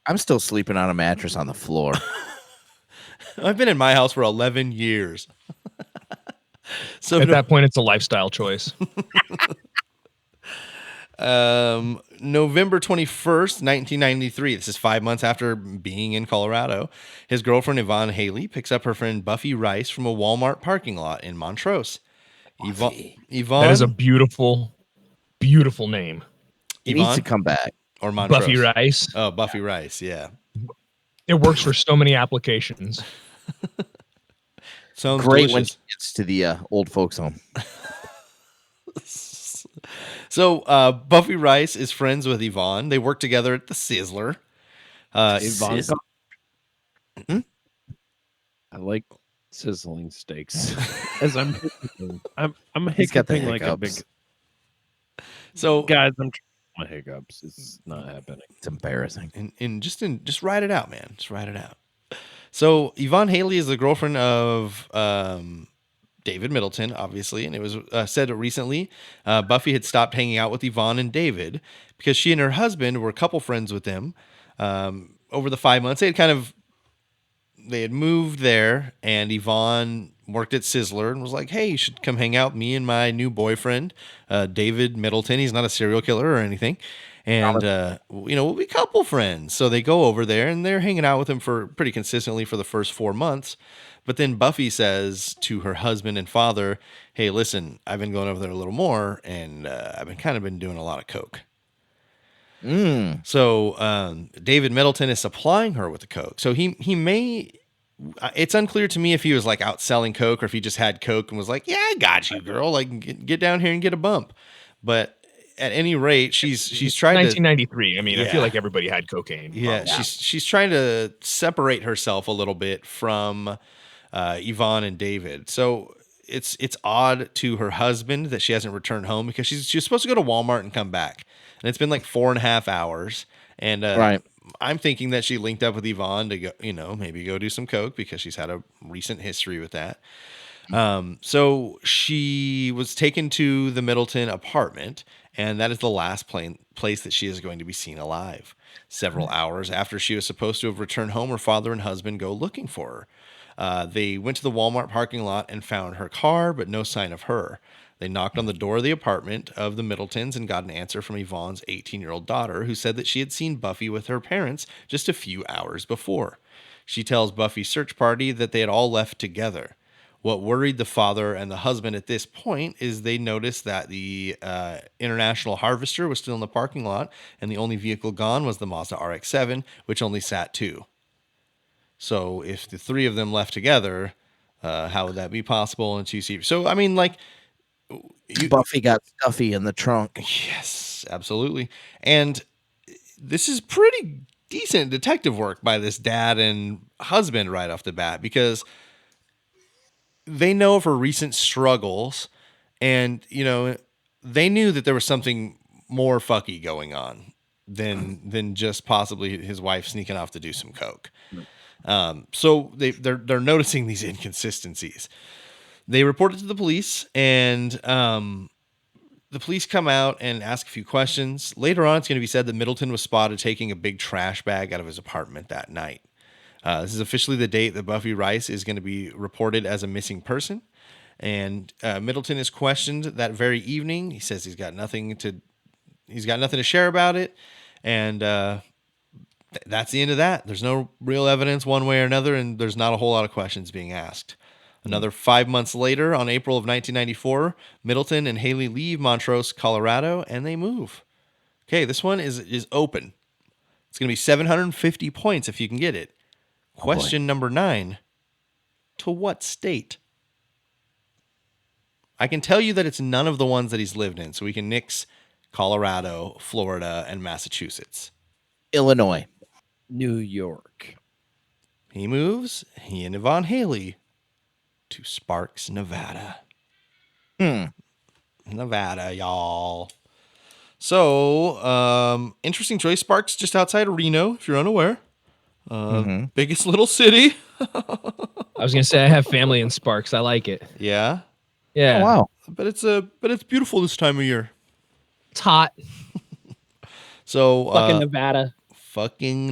I'm still sleeping on a mattress on the floor. I've been in my house for 11 years. So At that point, it's a lifestyle choice. November 21st, 1993. This is 5 months after being in Colorado. His girlfriend, Yvonne Haley, picks up her friend Buffy Rice from a Walmart parking lot in Montrose. Yvonne, That is a beautiful, beautiful name. He needs Yvonne to come back. or Montrose? Buffy Rice. Oh, Buffy Rice, yeah. It works for so many applications. Sounds Great delicious. when he gets to the old folks home. So Buffy Rice is friends with Yvonne. They work together at the Sizzler. Yvonne. Sizzle. I like sizzling steaks. As I'm He's got the hiccuping like a big So guys. my hiccups. It's not happening. It's embarrassing. Just write it out, man. Just write it out. So Yvonne Haley is the girlfriend of David Middleton, obviously, and it was said recently Buffy had stopped hanging out with Yvonne and David because she and her husband were a couple friends with them. Over the 5 months, they had moved there, and Yvonne worked at Sizzler and was like, "Hey, you should come hang out with me and my new boyfriend, David Middleton. He's not a serial killer or anything." And, we'll be couple friends. So they go over there and they're hanging out with him for pretty consistently for the first 4 months. But then Buffy says to her husband and father, "Hey, listen, I've been going over there a little more and I've been doing a lot of coke." So David Middleton is supplying her with the coke. So he may, it's unclear to me if he was like out selling coke or if he just had coke and was like, "Yeah, I got you, girl. Like get down here and get a bump." But at any rate, she's trying 1993. I mean, I Yeah. feel like everybody had cocaine. Yeah, she's trying to separate herself a little bit from Yvonne and David. So it's odd to her husband that she hasn't returned home because she's supposed to go to Walmart and come back, and it's been like 4.5 hours. And Right. I'm thinking that she linked up with Yvonne to go, maybe go do some coke because she's had a recent history with that. So she was taken to the Middleton apartment, and that is the last place that she is going to be seen alive. Several hours after she was supposed to have returned home, her father and husband go looking for her. They went to the Walmart parking lot and found her car, but no sign of her. They knocked on the door of the apartment of the Middletons and got an answer from Yvonne's 18-year-old daughter, who said that she had seen Buffy with her parents just a few hours before. She tells Buffy's search party that they had all left together. What worried the father and the husband at this point is they noticed that the International Harvester was still in the parking lot, and the only vehicle gone was the Mazda RX-7, which only sat two. So if the three of them left together, how would that be possible in two seats? So, I mean, like... Buffy got stuffy in the trunk. Yes, absolutely. And this is pretty decent detective work by this dad and husband right off the bat, because they know of her recent struggles, and they knew that there was something more fucky going on than just possibly his wife sneaking off to do some coke. So they're noticing these inconsistencies. They report it to the police, and the police come out and ask a few questions. Later on, it's going to be said that Middleton was spotted taking a big trash bag out of his apartment that night. This is officially the date that Buffy Rice is going to be reported as a missing person. And Middleton is questioned that very evening. He says he's got nothing to share about it. And that's the end of that. There's no real evidence one way or another, and there's not a whole lot of questions being asked. Another 5 months later, on April of 1994, Middleton and Haley leave Montrose, Colorado, and they move. Okay, this one is open. It's going to be 750 points if you can get it. Question number 9. To what state? I can tell you that it's none of the ones that he's lived in, so we can nix Colorado, Florida, and Massachusetts. Illinois. New York. He and Yvonne Haley, to Sparks, Nevada. Nevada, y'all. So, interesting choice. Sparks, just outside of Reno, if you're unaware. Biggest little city. I was gonna say I have family in Sparks. I like it. Yeah. Yeah. Oh, wow. But it's beautiful this time of year. It's hot. So Fucking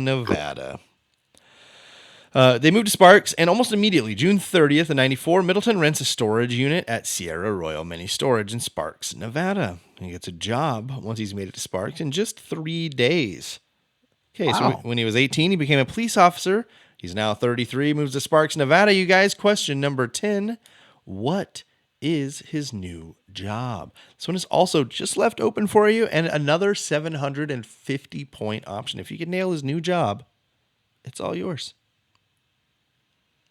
Nevada. They moved to Sparks, and almost immediately, June 30th of 94, Middleton rents a storage unit at Sierra Royal Mini Storage in Sparks, Nevada. He gets a job once he's made it to Sparks in just 3 days. Okay, Wow. so when he was 18, he became a police officer. He's now 33, moves to Sparks, Nevada. You guys, question number 10. What is his new job? This one is also just left open for you, and another 750 point option. If you can nail his new job, it's all yours.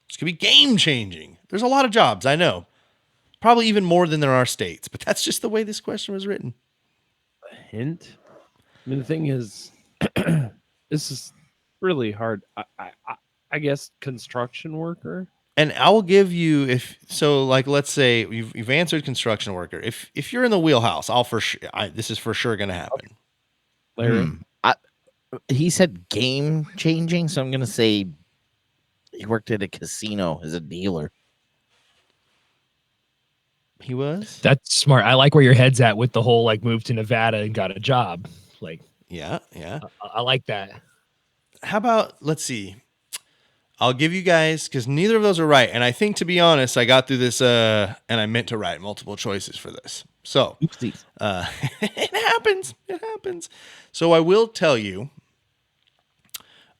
This could be game changing. There's a lot of jobs, I know. Probably even more than there are states, but that's just the way this question was written. A hint? I mean, the thing is, this is really hard. I guess construction worker. And I'll give you let's say you've answered construction worker. If you're in the wheelhouse, this is for sure going to happen. Larry? He said game changing, so I'm gonna say he worked at a casino as a dealer. He was? That's smart. I like where your head's at with the whole like move to Nevada and got a job. Like, Yeah. I like that. How about, let's see. I'll give you guys, because neither of those are right. And I think, to be honest, I got through this and I meant to write multiple choices for this. So Oopsies. it happens. It happens. So I will tell you.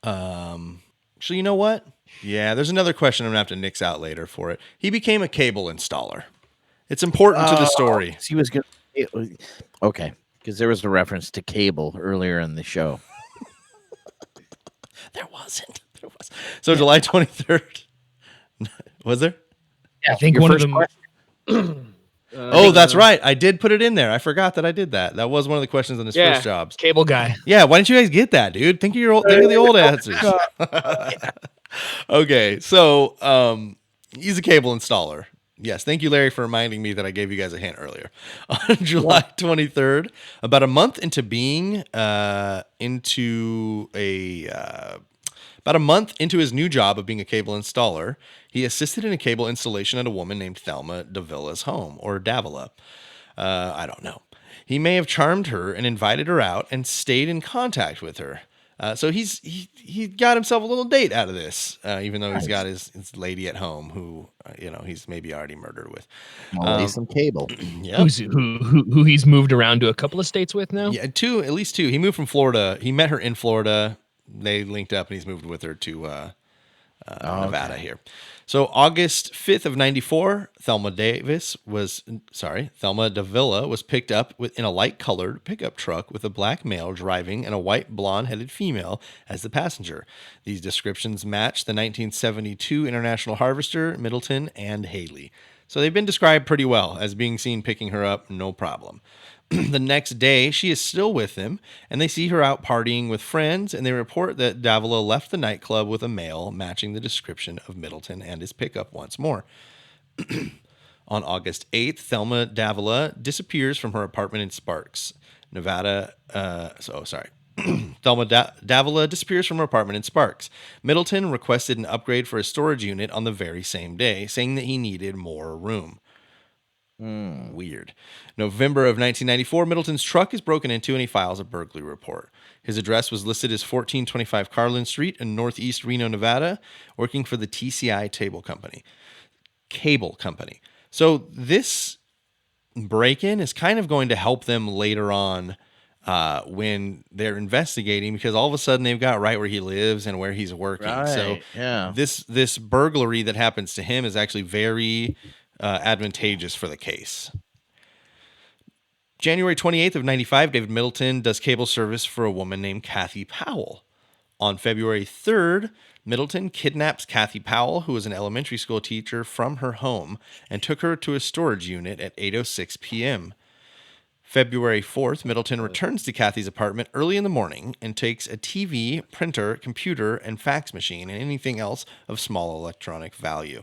So you know what? Yeah, there's another question I'm going to have to nix out later for it. He became a cable installer. It's important to the story. He was good. Okay, because there was a reference to cable earlier in the show. There wasn't. There was. So July 23rd. Was there? I think Your one of first them. Oh, that's right. I did put it in there. I forgot that I did that. That was one of the questions on his first jobs. Cable guy. Yeah, why didn't you guys get that, dude? Think of the old answers. Okay, so he's a cable installer. Yes, thank you, Larry, for reminding me that I gave you guys a hint earlier. On July 23rd, about a month into being about a month into his new job of being a cable installer, he assisted in a cable installation at a woman named Thelma Davila's home, or Davila. I don't know. He may have charmed her and invited her out and stayed in contact with her. So he got himself a little date out of this, even though he's got his lady at home who he's maybe already murdered with. Some cable. Yeah, Who he's moved around to a couple of states with now. Yeah, at least two. He moved from Florida. He met her in Florida. They linked up, and he's moved with her to Nevada here. So August 5th of 94, Thelma Davila was picked up in a light-colored pickup truck with a black male driving and a white blonde-headed female as the passenger. These descriptions match the 1972 International Harvester, Middleton, and Haley. So they've been described pretty well as being seen picking her up, no problem. The next day, she is still with him, and they see her out partying with friends, and they report that Davila left the nightclub with a male matching the description of Middleton and his pickup once more. On August 8th, Thelma Davila disappears from her apartment in Sparks, Nevada. Thelma Davila disappears from her apartment in Sparks. Middleton requested an upgrade for his storage unit on the very same day, saying that he needed more room. Weird. November of 1994, Middleton's truck is broken into and he files a burglary report. His address was listed as 1425 Carlin Street in Northeast Reno, Nevada, working for the TCI Cable Company. So this break-in is kind of going to help them later on when they're investigating, because all of a sudden they've got right where he lives and where he's working. Right, So yeah. this burglary that happens to him is actually very advantageous for the case. January 28th of 95, David Middleton does cable service for a woman named Kathy Powell. On February 3rd, Middleton kidnaps Kathy Powell, who was an elementary school teacher, from her home and took her to a storage unit at 8:06 p.m. February 4th, Middleton returns to Kathy's apartment early in the morning and takes a TV, printer, computer, and fax machine and anything else of small electronic value.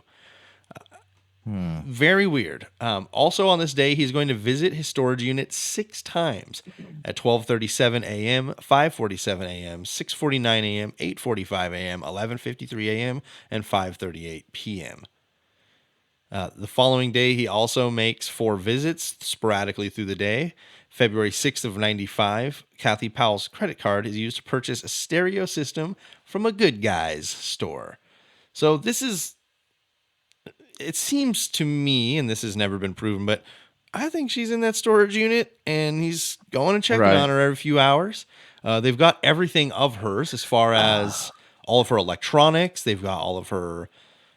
Very weird. Also on this day, he's going to visit his storage unit 6 times at 12:37 a.m., 5:47 a.m., 6:49 a.m., 8:45 a.m., 11:53 a.m., and 5:38 p.m. The following day, he also makes 4 visits sporadically through the day. February 6th of 95, Kathy Powell's credit card is used to purchase a stereo system from a Good Guys store. So it seems to me, and this has never been proven, but I think she's in that storage unit and he's going and checking on her every few hours. They've got everything of hers as far as all of her electronics. They've got all of her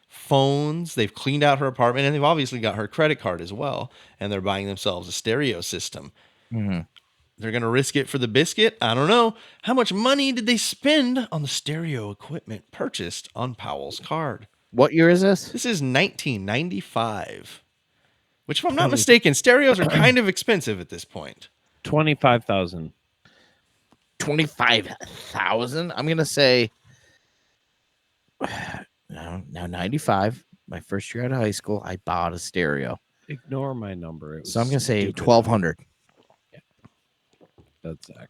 phones. They've cleaned out her apartment, and they've obviously got her credit card as well. And they're buying themselves a stereo system. Mm-hmm. They're going to risk it for the biscuit. I don't know. How much money did they spend on the stereo equipment purchased on Powell's card? What year is this? This is 1995, which, if I'm not mistaken, stereos are kind of expensive at this point. 25,000. 25,000. I'm gonna say now 95. My first year out of high school, I bought a stereo. Ignore my number. So I'm gonna say 1,200. That's accurate.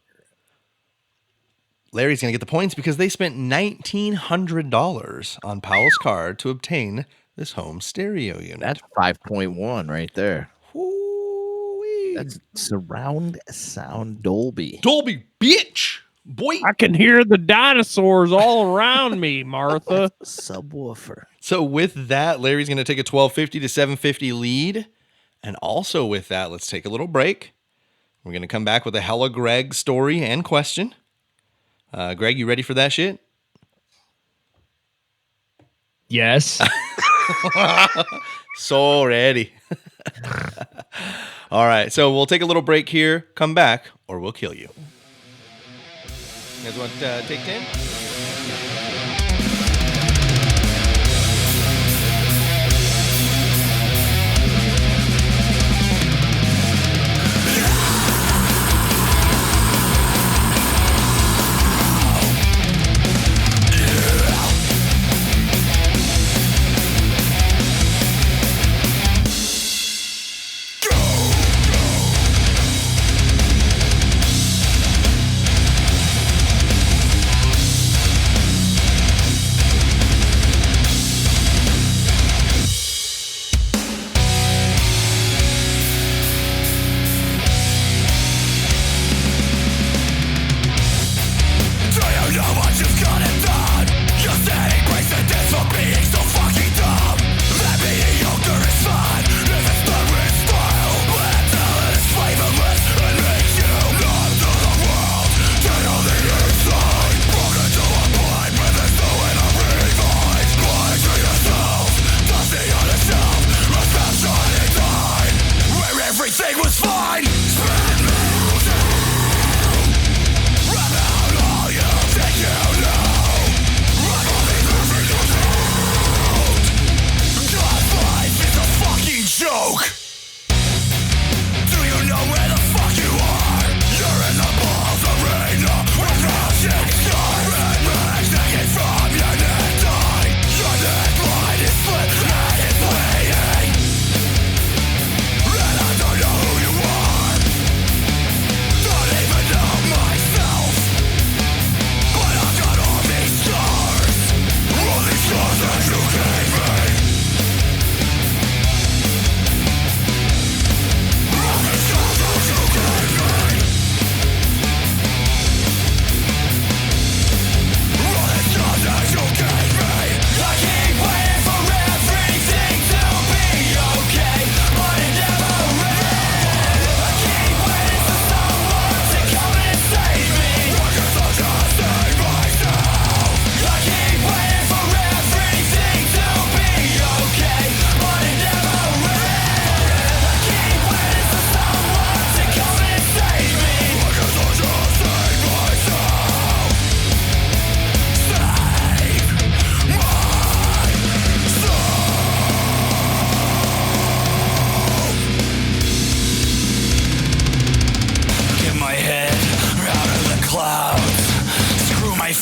Larry's going to get the points because they spent $1,900 on Powell's card to obtain this home stereo unit. That's 5.1 right there. Ooh-wee. That's surround sound Dolby. Dolby, bitch. Boy. I can hear the dinosaurs all around me, Martha. Subwoofer. So with that, Larry's going to take a 1250 to 750 lead. And also with that, let's take a little break. We're going to come back with a hella Greg story and question. Greg, you ready for that shit? Yes. So ready. All right, so we'll take a little break here, come back, or we'll kill you. You guys want take 10?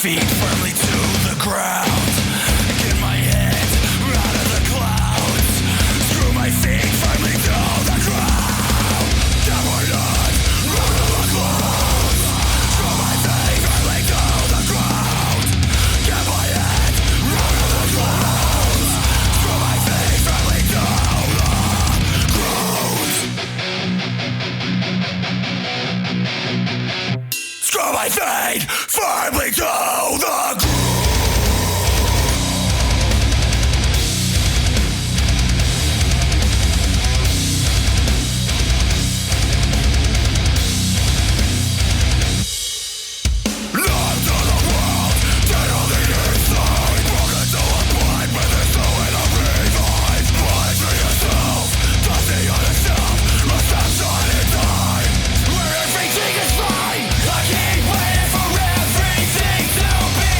feet firmly to the ground. Get my head out of the clouds. Screw my feet firmly to the ground. Get my head out of the clouds. Screw my feet firmly to the ground. Get my head out of the clouds. Screw my feet firmly to the ground. Screw my feet firmly to the ground. Everything is fine. I keep waiting for everything to be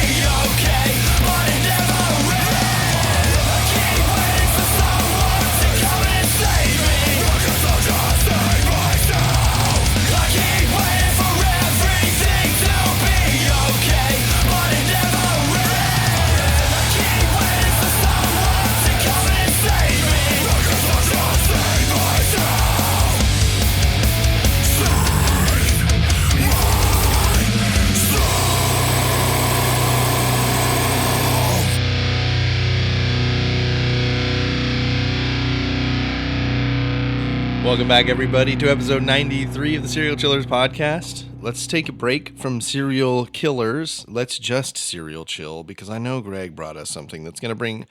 Welcome back, everybody, to episode 93 of the Serial Chillers podcast. Let's take a break from serial killers. Let's just serial chill, because I know Greg brought us something that's going to bring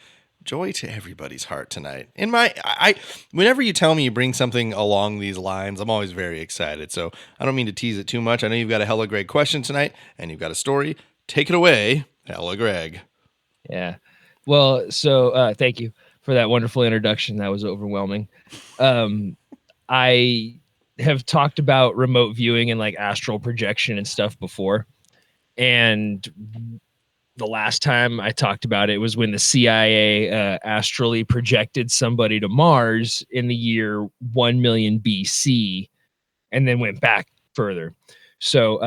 joy to everybody's heart tonight. Whenever you tell me you bring something along these lines, I'm always very excited. So I don't mean to tease it too much. I know you've got a hella Greg question tonight, and you've got a story. Take it away, hella Greg. Yeah. Well, so thank you for that wonderful introduction. That was overwhelming. I have talked about remote viewing and like astral projection and stuff before. And the last time I talked about it was when the CIA astrally projected somebody to Mars in the year 1 million BC and then went back further. So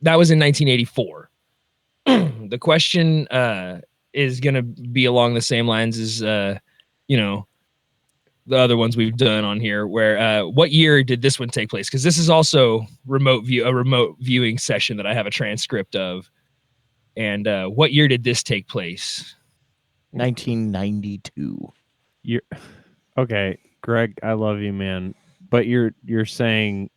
that was in 1984. The question is going to be along the same lines as, the other ones we've done on here, where what year did this one take place? Because this is also a remote viewing session that I have a transcript of. And what year did this take place? 1992. Okay, Greg, I love you, man. But you're saying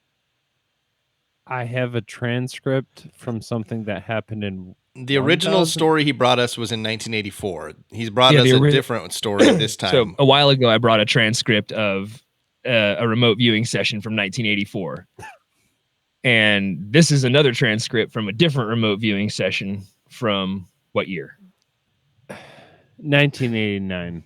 I have a transcript from something that happened in The original 1000? story he brought us was in 1984. He's brought us the a different story this time. So a while ago, I brought a transcript of a remote viewing session from 1984. And this is another transcript from a different remote viewing session from what year? 1989.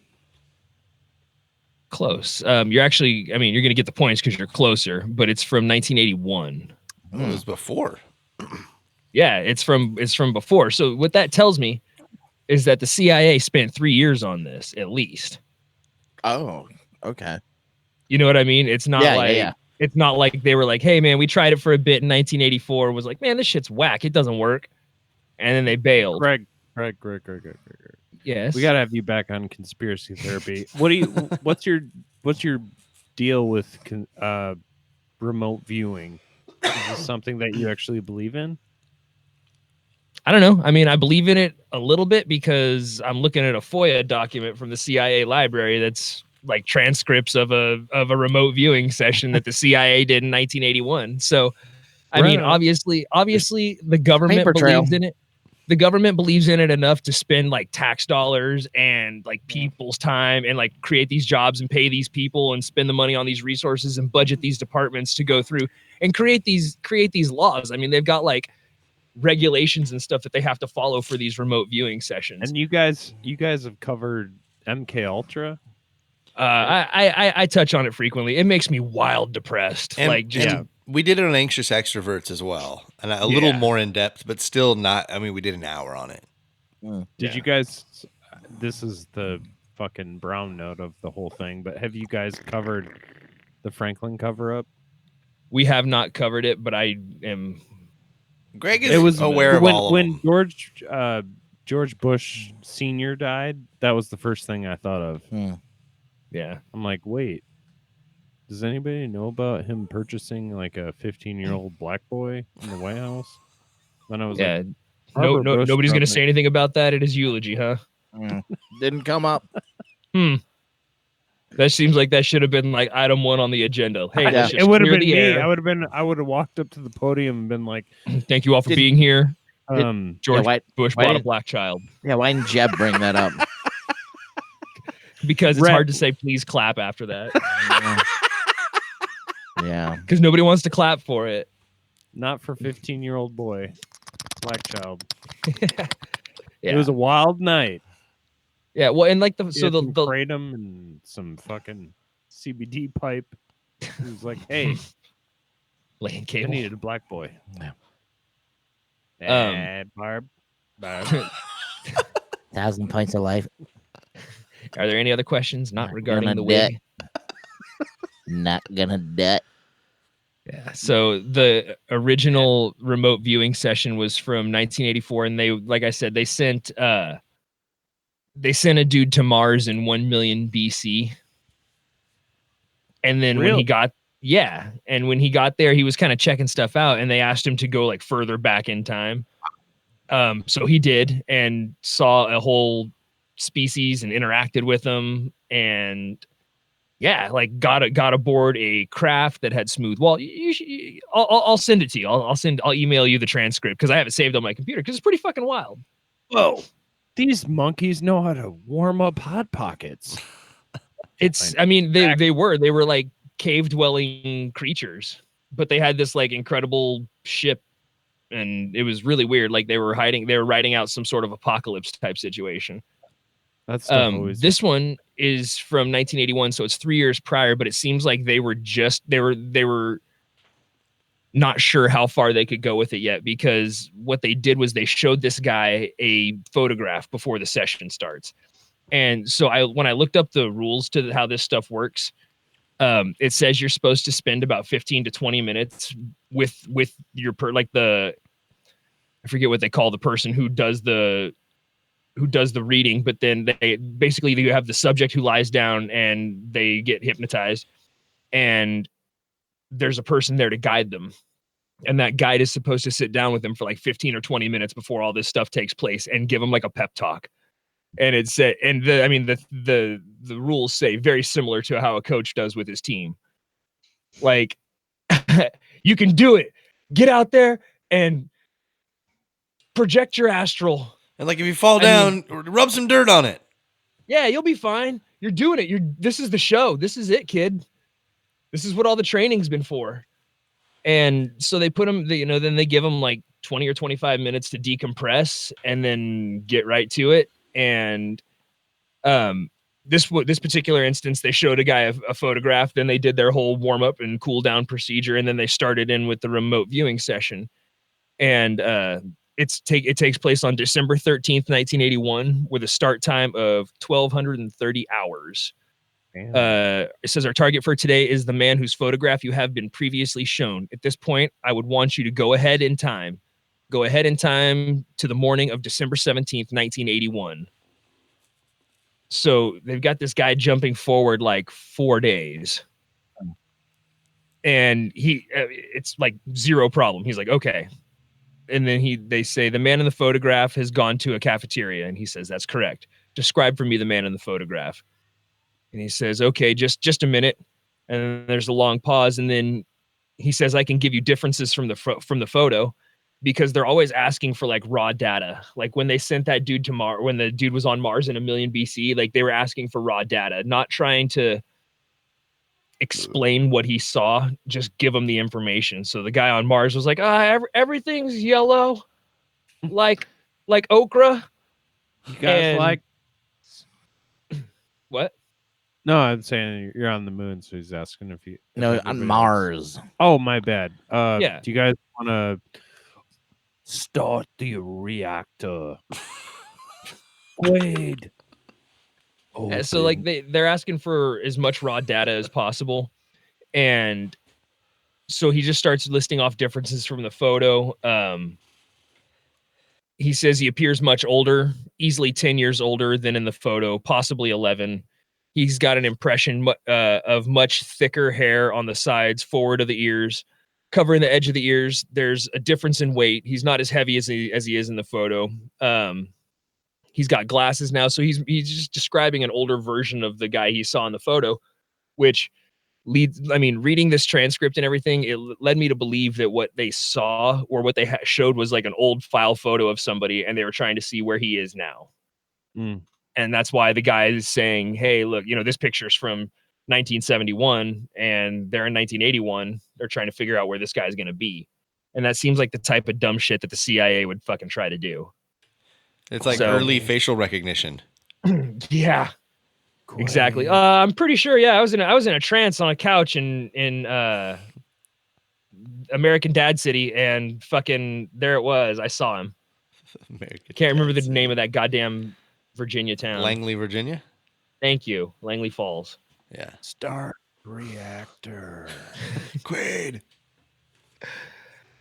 Close. You're actually, you're going to get the points because you're closer, but it's from 1981. Oh, it was before. Yeah, it's from before. So what that tells me is that the CIA spent 3 years on this at least. Oh, okay. You know what I mean? It's not It's not like they were like, "Hey man, we tried it for a bit in 1984." Was like, "Man, this shit's whack. It doesn't work." And then they bailed. Greg. Yes. We gotta have you back on conspiracy therapy. What's your deal with remote viewing? Is this something that you actually believe in? I don't know. I believe in it a little bit because I'm looking at a FOIA document from the CIA library that's like transcripts of a remote viewing session that the CIA did in 1981. So, obviously the government believes in it. The government believes in it enough to spend like tax dollars and like people's time and like create these jobs and pay these people and spend the money on these resources and budget these departments to go through and create these laws. They've got like regulations and stuff that they have to follow for these remote viewing sessions. And you guys have covered MK Ultra. I touch on it frequently. It makes me wild depressed. And we did it on Anxious Extroverts as well, and a little more in depth, but still not. We did an hour on it. Did you guys? This is the fucking brown note of the whole thing. But have you guys covered the Franklin cover up? We have not covered it, but I am. Greg is aware of all of them. When George Bush Sr. died, that was the first thing I thought of. Yeah. I'm like, wait, does anybody know about him purchasing like a 15-year-old black boy in the White House? Then I was like, nobody's going to say anything about that at his eulogy, huh? Didn't come up. That seems like that should have been like item 1 on the agenda. Hey, it would have been me. I would have walked up to the podium and been like, "Thank you all for being here." George Bush bought a black child. Yeah, why didn't Jeb bring that up? Because it's hard to say please clap after that. Yeah. Because nobody wants to clap for it. Not for 15-year-old boy, black child. Yeah. It was a wild night. Yeah, well, and like the kratom and some fucking CBD pipe. He was like, "Hey, laying I cable. needed a black boy." Yeah. Barb. 1,000 pints of life. Are there any other questions not regarding the wig? Not gonna debt. Yeah. So the original remote viewing session was from 1984, and they, like I said, they sent a dude to Mars in 1 million BC. And then when he got there, he was kind of checking stuff out, and they asked him to go like further back in time. So he did, and saw a whole species and interacted with them, and yeah, like got aboard a craft that had smooth wall. I'll send it to you. I'll email you the transcript because I have it saved on my computer because it's pretty fucking wild. Whoa. These monkeys know how to warm up hot pockets. I mean, they were like cave dwelling creatures, but they had this like incredible ship, and it was really weird. Like they were riding out some sort of apocalypse type situation. That's always this one is from 1981, so it's 3 years prior, but it seems like they were not sure how far they could go with it yet, because what they did was they showed this guy a photograph before the session starts. And so when I looked up the rules to how this stuff works, it says you're supposed to spend about 15 to 20 minutes with your I forget what they call the person who does the reading, but then you have the subject who lies down and they get hypnotized, and there's a person there to guide them. And that guide is supposed to sit down with them for like 15 or 20 minutes before all this stuff takes place and give them like a pep talk. And the rules say very similar to how a coach does with his team. Like, you can do it. Get out there and project your astral. And like if you fall down, rub some dirt on it. Yeah, you'll be fine. You're doing it. This is the show. This is it, kid. This is what all the training's been for. And so they put them, then they give them like 20 or 25 minutes to decompress and then get right to it. And this particular instance, they showed a guy a photograph, then they did their whole warm up and cool down procedure, and then they started in with the remote viewing session. And it takes place on December 13th, 1981, with a start time of 1,230 hours. It says our target for today is the man whose photograph you have been previously shown. At this point, I would want you to go ahead in time to the morning of December 17th, 1981. So they've got this guy jumping forward like 4 days. And it's like zero problem. He's like, okay. And then they say the man in the photograph has gone to a cafeteria. And he says, that's correct. Describe for me the man in the photograph. And he says, okay, just a minute. And then there's a long pause. And then he says, I can give you differences from the photo, because they're always asking for like raw data. Like when they sent that dude to Mars, when the dude was on Mars in 1,000,000 BC, like they were asking for raw data, not trying to explain what he saw, just give him the information. So the guy on Mars was like, everything's yellow, like okra. You guys like what? No, I'm saying you're on the moon, so he's asking if you. No, on Mars. Oh, my bad. Yeah. Do you guys want to start the reactor? Wade. So like they're asking for as much raw data as possible, and so he just starts listing off differences from the photo. He says he appears much older, easily 10 years older than in the photo, possibly 11. He's got an impression of much thicker hair on the sides, forward of the ears, covering the edge of the ears. There's a difference in weight. He's not as heavy as he is in the photo. He's got glasses now, so he's just describing an older version of the guy he saw in the photo, which reading this transcript and everything, it led me to believe that what they saw or what they showed was like an old file photo of somebody, and they were trying to see where he is now. And that's why the guy is saying, hey, look, this picture's from 1971 and they're in 1981. They're trying to figure out where this guy's going to be. And that seems like the type of dumb shit that the CIA would fucking try to do. It's like early facial recognition. Yeah, exactly. I'm pretty sure. Yeah, I was in a trance on a couch in American Dad City, and fucking there it was. I saw him. Can't remember the name of that goddamn Virginia town. Langley, Virginia. Thank you, Langley Falls. Yeah. Start reactor. Quaid.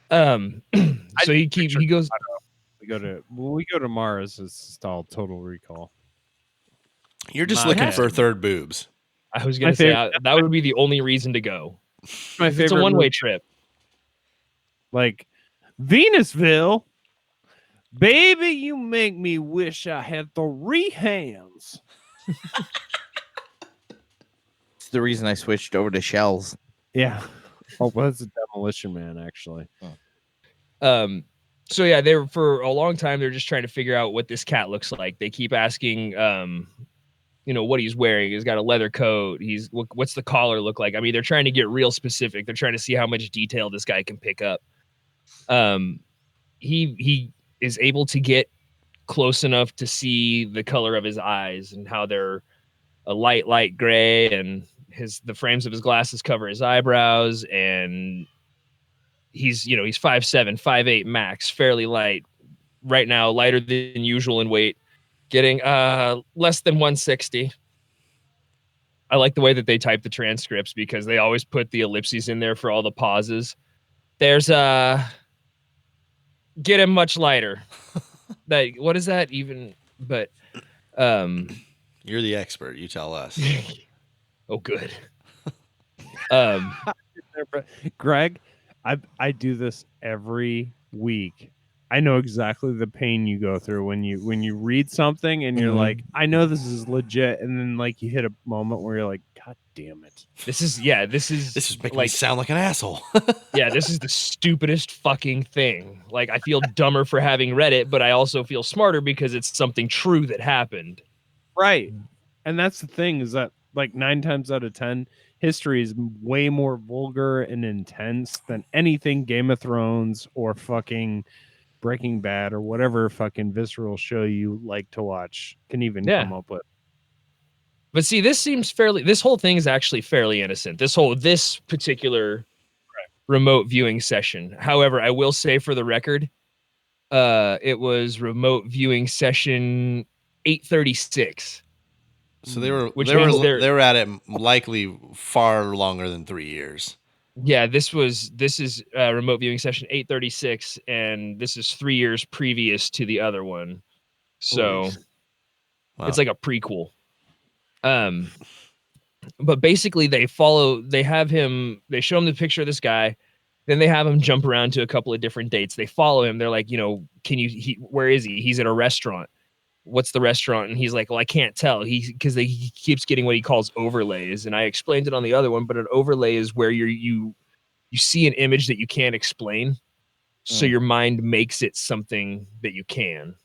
So he goes. We go to Mars. It's just all Total Recall. You're just looking for third boobs. I was gonna say that would be the only reason to go. My favorite. It's a one-way trip. Like Venusville, baby, you make me wish I had 3 hands. It's the reason I switched over to shells. Yeah. Oh, well, that's a Demolition Man, actually. So yeah, they were for a long time. They're just trying to figure out what this cat looks like. They keep asking, what he's wearing. He's got a leather coat. What's the collar look like? I mean, they're trying to get real specific. They're trying to see how much detail this guy can pick up. He is able to get close enough to see the color of his eyes and how they're a light gray, and the frames of his glasses cover his eyebrows, and he's 5'7", 5'8" max, fairly light. Right now, lighter than usual in weight, getting less than 160. I like the way that they type the transcripts because they always put the ellipses in there for all the pauses. There's get him much lighter. What is that even? But You're the expert. You tell us. oh, good. Greg, I do this every week. I know exactly the pain you go through when you read something and you're like, I know this is legit, and then like you hit a moment where you're like, God damn it. This is making me sound like an asshole. Yeah, this is the stupidest fucking thing. Like, I feel dumber for having read it, but I also feel smarter because it's something true that happened. Right. And that's the thing, is that like 9 times out of 10, history is way more vulgar and intense than anything Game of Thrones or fucking Breaking Bad or whatever fucking visceral show you like to watch can even come up with. But see, this whole thing is actually fairly innocent. This particular remote viewing session. However, I will say for the record, it was remote viewing session 836. So they were at it likely far longer than 3 years. Yeah, this is remote viewing session 836, and this is 3 years previous to the other one. So It's like a prequel. But basically they show him the picture of this guy, then they have him jump around to a couple of different dates. They follow him. They're like, where is he? He's at a restaurant. What's the restaurant? And he's like, well, I can't tell. He keeps getting what he calls overlays. And I explained it on the other one, but an overlay is where you see an image that you can't explain. So your mind makes it something that you can.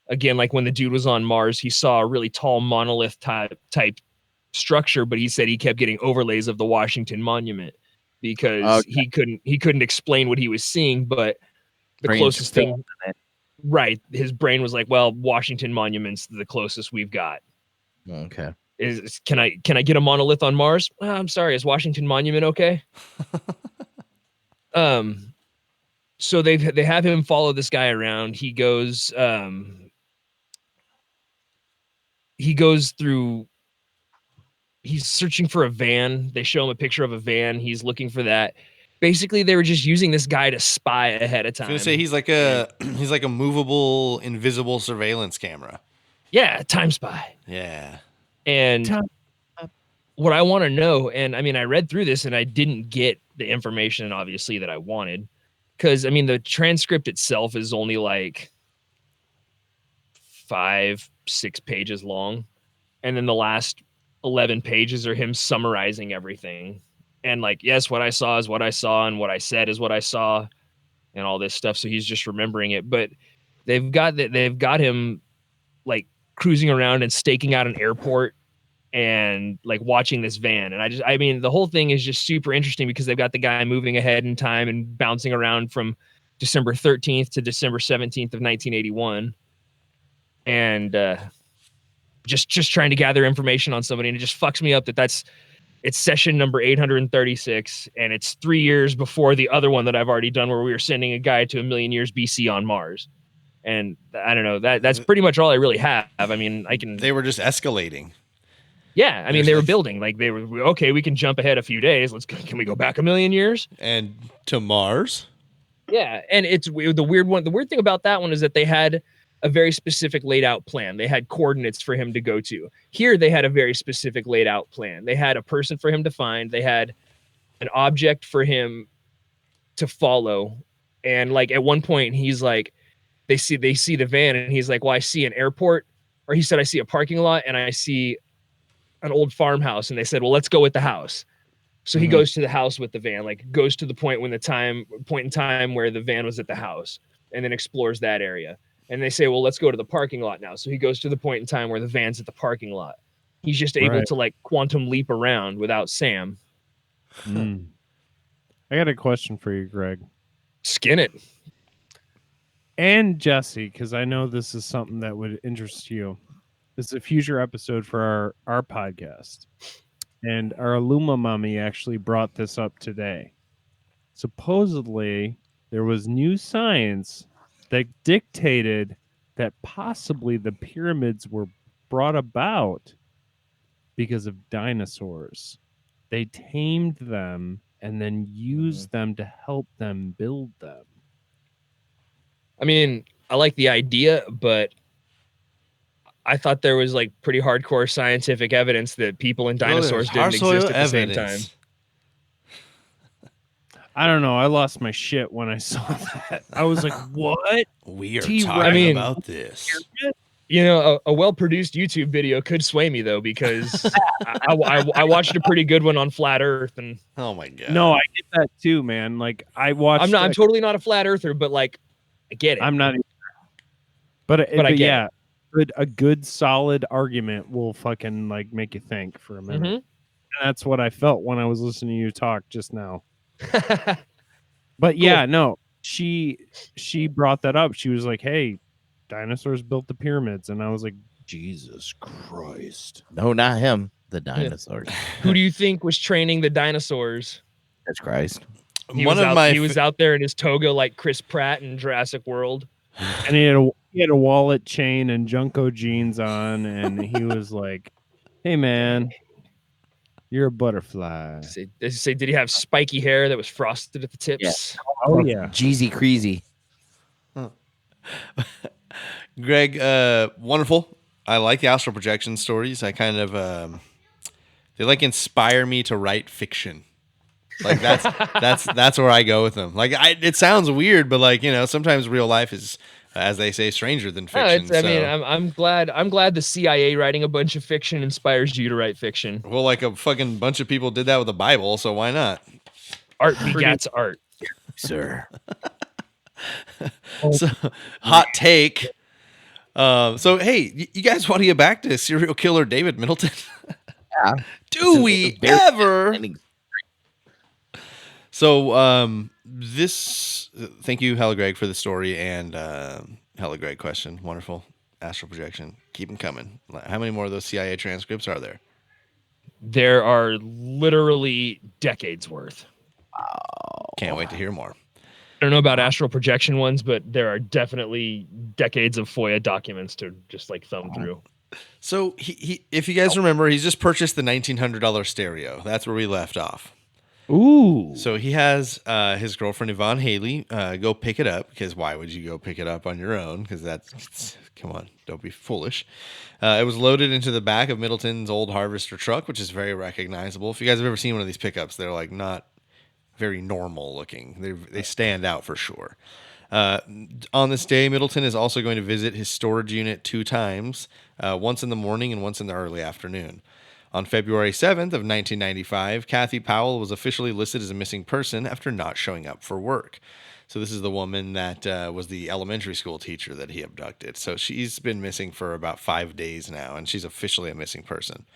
Again, like when the dude was on Mars, he saw a really tall monolith type structure, but he said he kept getting overlays of the Washington Monument because he couldn't explain what he was seeing, but the closest thing, right? His brain was like, well, Washington Monument's the closest we've got. Okay. Can I get a monolith on Mars? I'm sorry, is Washington Monument okay? So they have him follow this guy around. He goes through. He's searching for a van. They show him a picture of a van. He's looking for that. Basically, they were just using this guy to spy ahead of time. I was gonna say he's like a movable, invisible surveillance camera. Yeah, time spy. Yeah. And what I want to know, and I mean, I read through this and I didn't get the information, obviously, that I wanted. Because, I mean, the transcript itself is only like 5-6 pages long. And then the last 11 pages are him summarizing everything. And like, yes, what I saw is what I saw, and what I said is what I saw, and all this stuff. So he's just remembering it. But they've got him like cruising around and staking out an airport and like watching this van. And I mean, the whole thing is just super interesting because they've got the guy moving ahead in time and bouncing around from December 13th to December 17th of 1981. And just trying to gather information on somebody. And it just fucks me up it's session number 836. And it's 3 years before the other one that I've already done where we were sending a guy to 1 million years BC on Mars. And I don't know, that's pretty much all I really have. I mean, They were just escalating. Yeah, I mean, they were building. Like, they were, okay, we can jump ahead a few days. Can we go back 1 million years? And to Mars? Yeah, and it's the weird one. The weird thing about that one is that they had a very specific laid out plan. They had coordinates for him to go to. Here, they had a very specific laid out plan. They had a person for him to find. They had an object for him to follow. And like at one point, he's like, they see the van, and he's like, well, I see an airport. Or he said, I see a parking lot, and I see an old farmhouse, and they said, well, let's go with the house. So he goes to the house with the van, like goes to the point in time where the van was at the house, and then explores that area. And they say, well, let's go to the parking lot now. So he goes to the point in time where the van's at the parking lot. He's just able to like quantum leap around without Sam. Mm. I got a question for you, Greg. Skin it. And Jesse, because I know this is something that would interest you. This is a future episode for our podcast. And our Illuma mommy actually brought this up today. Supposedly, there was new science that dictated that possibly the pyramids were brought about because of dinosaurs. They tamed them and then used them to help them build them. I mean, I like the idea, but I thought there was like pretty hardcore scientific evidence that people and dinosaurs didn't exist at the same time. I don't know. I lost my shit when I saw that. I was like, what? We are T-Rex. talking about this. You know, a well-produced YouTube video could sway me though, because I watched a pretty good one on flat Earth, and Oh my god. No, I get that too, man. Like I watched. I'm totally not a flat earther, but like I get it. I'm not. But I get yeah, a good solid argument will fucking like make you think for a minute. Mhm. And that's what I felt when I was listening to you talk just now. But yeah, no, she brought that up. She was like, "Hey, dinosaurs built the pyramids," and I was like, "Jesus Christ!" No, not him. The dinosaurs. Who do you think was training the dinosaurs? That's Christ. He was out there in his toga like Chris Pratt in Jurassic World. And he had a wallet chain and Junko jeans on, and he was like, "Hey, man, you're a butterfly." Say, did he have spiky hair that was frosted at the tips? Oh yeah, Jeezy Creasy. Greg, wonderful. I like the astral projection stories. I kind of they like inspire me to write fiction. Like that's where I go with them. Like it sounds weird, but like, you know, sometimes real life is, as they say, stranger than fiction. I mean, I'm glad the CIA writing a bunch of fiction inspires you to write fiction. Well, like a fucking bunch of people did that with the Bible, so why not? Art begats art, Sir. So, hot take. So hey, you guys want to get back to serial killer David Middleton? Yeah. Do we ever? So thank you, Hella Greg, for the story, and Hella Greg question. Wonderful astral projection. Keep them coming. How many more of those CIA transcripts are there? There are literally decades worth. Can't wait to hear more. I don't know about astral projection ones, but there are definitely decades of FOIA documents to just like thumb through. So he if you guys remember, he's just purchased the $1,900 stereo. That's where we left off. ooh, So he has his girlfriend Yvonne Haley go pick it up, because why would you go pick it up on your own? Because come on, don't be foolish. It was loaded into the back of Middleton's old Harvester truck, which is very recognizable. If you guys have ever seen one of these pickups, they're like not very normal looking. They stand out for sure. On this day, Middleton is also going to visit his storage unit 2 times, once in the morning and once in the early afternoon. On February 7th of 1995, Kathy Powell was officially listed as a missing person after not showing up for work. So this is the woman that was the elementary school teacher that he abducted. So she's been missing for about 5 days now, and she's officially a missing person.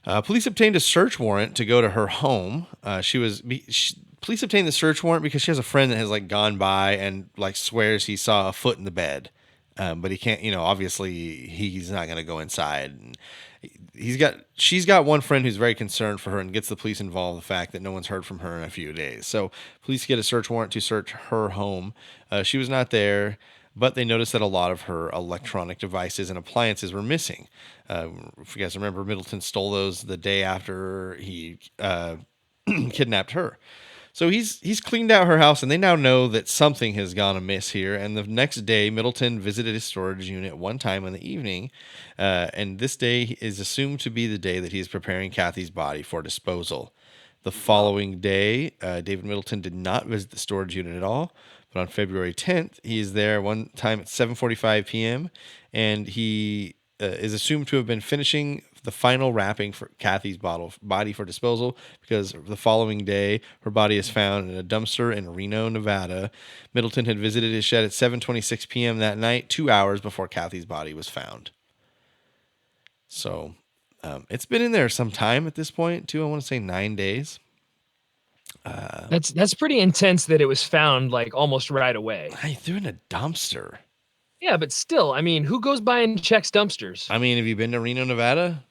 Police obtained a search warrant to go to her home. Police obtained the search warrant because she has a friend that has like gone by and like swears he saw a foot in the bed, but he can't. You know, obviously he's not going to go inside. And she's got one friend who's very concerned for her and gets the police involved in the fact that no one's heard from her in a few days. So police get a search warrant to search her home. She was not there, but they noticed that a lot of her electronic devices and appliances were missing. If you guys remember, Middleton stole those the day after he kidnapped her. So he's cleaned out her house, and they now know that something has gone amiss here. And the next day, Middleton visited his storage unit one time in the evening, and this day is assumed to be the day that he is preparing Kathy's body for disposal. The following day, David Middleton did not visit the storage unit at all, but on February 10th, he is there one time at 7:45 p.m., and he is assumed to have been finishing the final wrapping for Kathy's body for disposal, because the following day her body is found in a dumpster in Reno, Nevada. Middleton had visited his shed at 7:26 p.m. that night, 2 hours before Kathy's body was found. So it's been in there some time at this point too. I want to say 9 days. That's pretty intense that it was found like almost right away. I threw in a dumpster. Yeah, but still, I mean, who goes by and checks dumpsters? I mean, have you been to Reno, Nevada?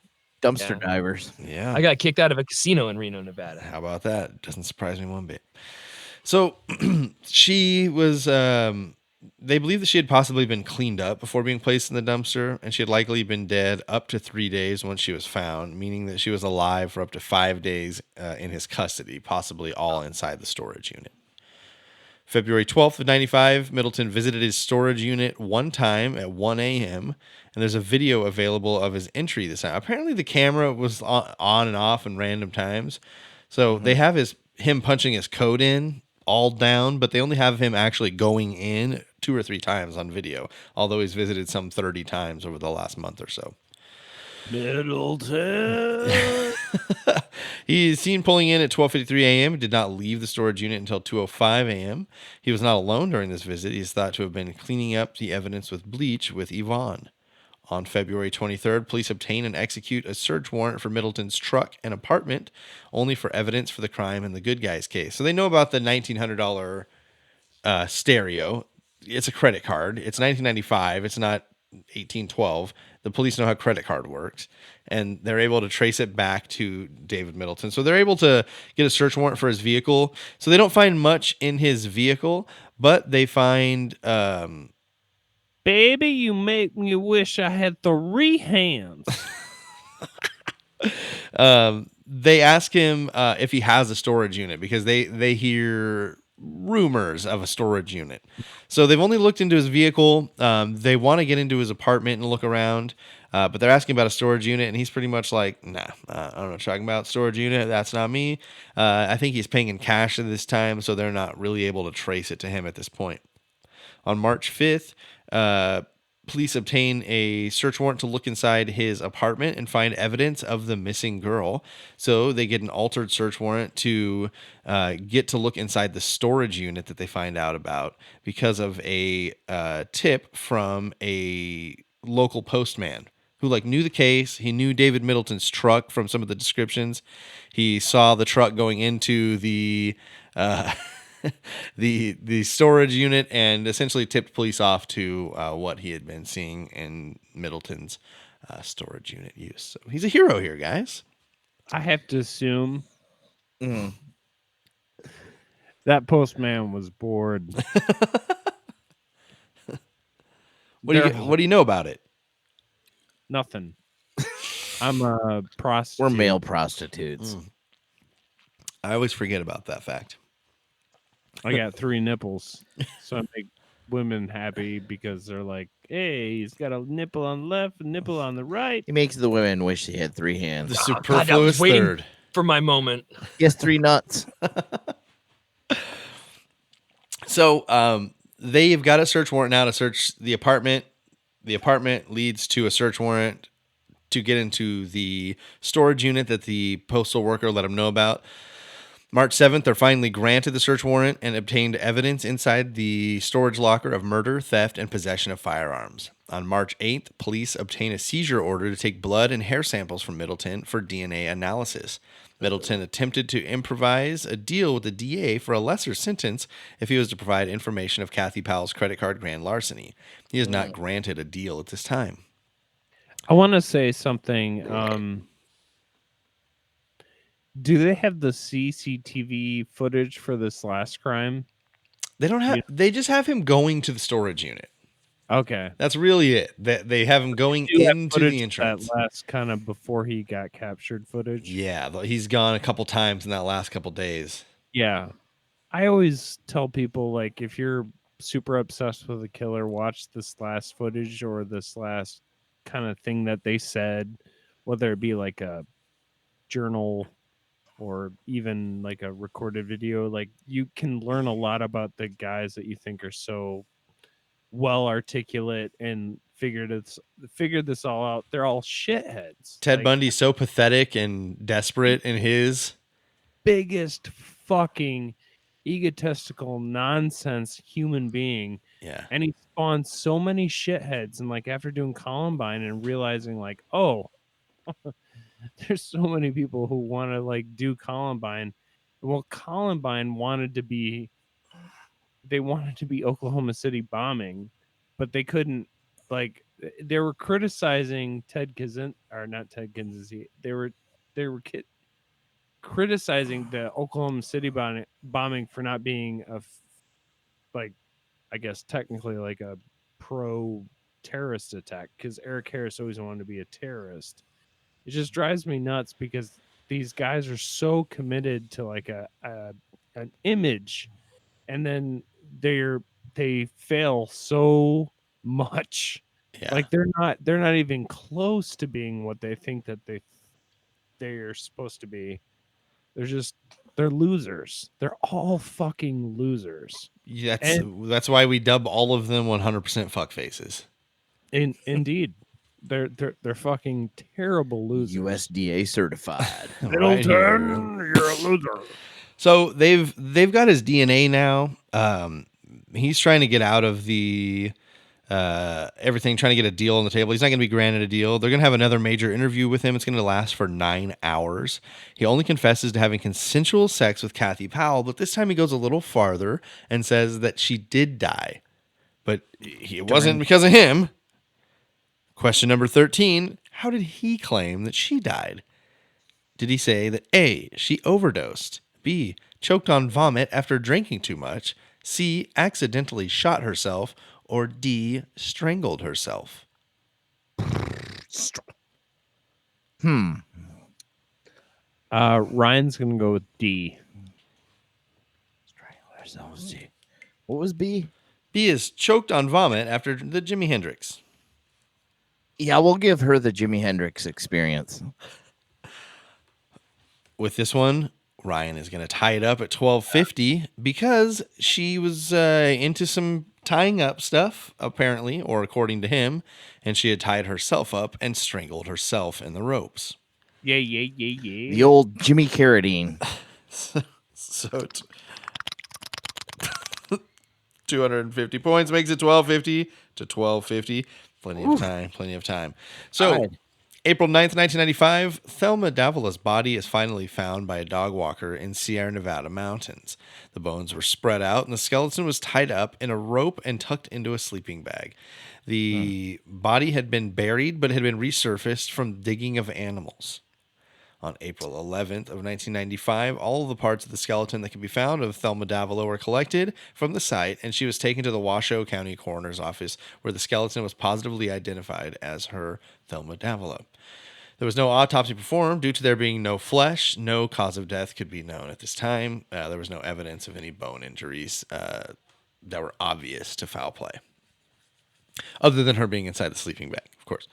Dumpster Yeah. divers. Yeah. I got kicked out of a casino in Reno, Nevada. How about that? Doesn't surprise me one bit. So she was, they believe that she had possibly been cleaned up before being placed in the dumpster, and she had likely been dead up to 3 days once she was found, meaning that she was alive for up to 5 days in his custody, possibly all inside the storage unit. February 12th of 95, Middleton visited his storage unit one time at 1 a.m., and there's a video available of his entry this time. Apparently the camera was on and off in random times. So they have him punching his code in all down, but they only have him actually going in 2 or 3 times on video, although he's visited some 30 times over the last month or so. Middleton. He is seen pulling in at 12:53 a.m. and did not leave the storage unit until 2:05 a.m. He was not alone during this visit. He is thought to have been cleaning up the evidence with bleach with Yvonne. On February 23rd, police obtain and execute a search warrant for Middleton's truck and apartment, only for evidence for the crime in the Good Guys case. So they know about the $1,900 stereo. It's a credit card. It's 1995. It's not 1812. The police know how credit card works, and they're able to trace it back to David Middleton. So they're able to get a search warrant for his vehicle. So they don't find much in his vehicle, but they find Baby, you make me wish I had 3 hands. they ask him if he has a storage unit, because they hear rumors of a storage unit. So they've only looked into his vehicle. They want to get into his apartment and look around, but they're asking about a storage unit, and he's pretty much like, nah, I don't know what you're talking about. Storage unit, that's not me. I think he's paying in cash at this time, so they're not really able to trace it to him at this point. On March 5th, police obtain a search warrant to look inside his apartment and find evidence of the missing girl. So they get an altered search warrant to get to look inside the storage unit that they find out about because of a tip from a local postman who knew the case. He knew David Middleton's truck from some of the descriptions. He saw the truck going into the the storage unit, and essentially tipped police off to what he had been seeing in Middleton's storage unit use. So he's a hero here, guys. I have to assume that postman was bored. What do you know about it? Nothing. I'm a prostitute. We're male prostitutes. I always forget about that fact. I got 3 nipples, so I make women happy because they're like, "Hey, he's got a nipple on the left, a nipple on the right." He makes the women wish he had 3 The hands. God, I was superfluous waiting third. for my moment. He has 3 nuts. So they've got a search warrant now to search the apartment. The apartment leads to a search warrant to get into the storage unit that the postal worker let them know about. March 7th, they're finally granted the search warrant and obtained evidence inside the storage locker of murder, theft, and possession of firearms. On March 8th, police obtain a seizure order to take blood and hair samples from Middleton for DNA analysis. Middleton attempted to improvise a deal with the DA for a lesser sentence if he was to provide information of Kathy Powell's credit card grand larceny. He is not granted a deal at this time. I want to say something. Do they have the CCTV footage for this last crime? They don't have. They just have him going to the storage unit. Okay. That's really it. They have him going Do you have into footage the of entrance. That last kind of before he got captured footage. Yeah, he's gone a couple times in that last couple days. Yeah. I always tell people, like, if you're super obsessed with a killer, watch this last footage or this last kind of thing that they said, whether it be like a journal or even like a recorded video. Like, you can learn a lot about the guys that you think are so well articulate and figured this all out. They're all shitheads. Ted Like, Bundy's so pathetic and desperate in his. biggest fucking egotistical nonsense human being. Yeah. And he spawned so many shitheads. And like after doing Columbine and realizing like, oh, there's so many people who want to like do Columbine. Well, Columbine wanted to be Oklahoma City bombing, but they couldn't. Like they were criticizing Ted Kaczynski, or not Ted Kaczynski. They were criticizing the Oklahoma City bombing for not being like, I guess technically like a pro terrorist attack, because Eric Harris always wanted to be a terrorist. It just drives me nuts because these guys are so committed to like an image, and then they fail so much. Yeah. Like they're not even close to being what they think that they're supposed to be. They're losers. They're all fucking losers. That's why we dub all of them 100% fuck faces. Indeed. They're fucking terrible losers. USDA certified. Right here. You're a loser. So they've got his DNA now. He's trying to get out of the everything, trying to get a deal on the table. He's not going to be granted a deal. They're going to have another major interview with him. It's going to last for 9 hours. He only confesses to having consensual sex with Kathy Powell, but this time he goes a little farther and says that she did die, but it wasn't because of him. Question number 13. How did he claim that she died? Did he say that A, she overdosed, B, choked on vomit after drinking too much, C, accidentally shot herself, or D, strangled herself? Ryan's gonna go with D. Strangle ourselves. What was B? B is choked on vomit after the Jimi Hendrix. Yeah, we'll give her the Jimi Hendrix experience. With this one, Ryan is going to tie it up at 12:50 because she was into some tying up stuff, apparently, or according to him, and she had tied herself up and strangled herself in the ropes. Yeah. The old Jimmy Carradine. So 250 points makes it 1250 to 1250. Plenty of time. So, Right. April 9th, 1995, Thelma Davila's body is finally found by a dog walker in Sierra Nevada mountains. The bones were spread out and the skeleton was tied up in a rope and tucked into a sleeping bag. The body had been buried but had been resurfaced from digging of animals. On April 11th of 1995, all of the parts of the skeleton that could be found of Thelma Davila were collected from the site, and she was taken to the Washoe County Coroner's Office, where the skeleton was positively identified as her Thelma Davila. There was no autopsy performed due to there being no flesh. No cause of death could be known at this time. There was no evidence of any bone injuries that were obvious to foul play, other than her being inside the sleeping bag, of course.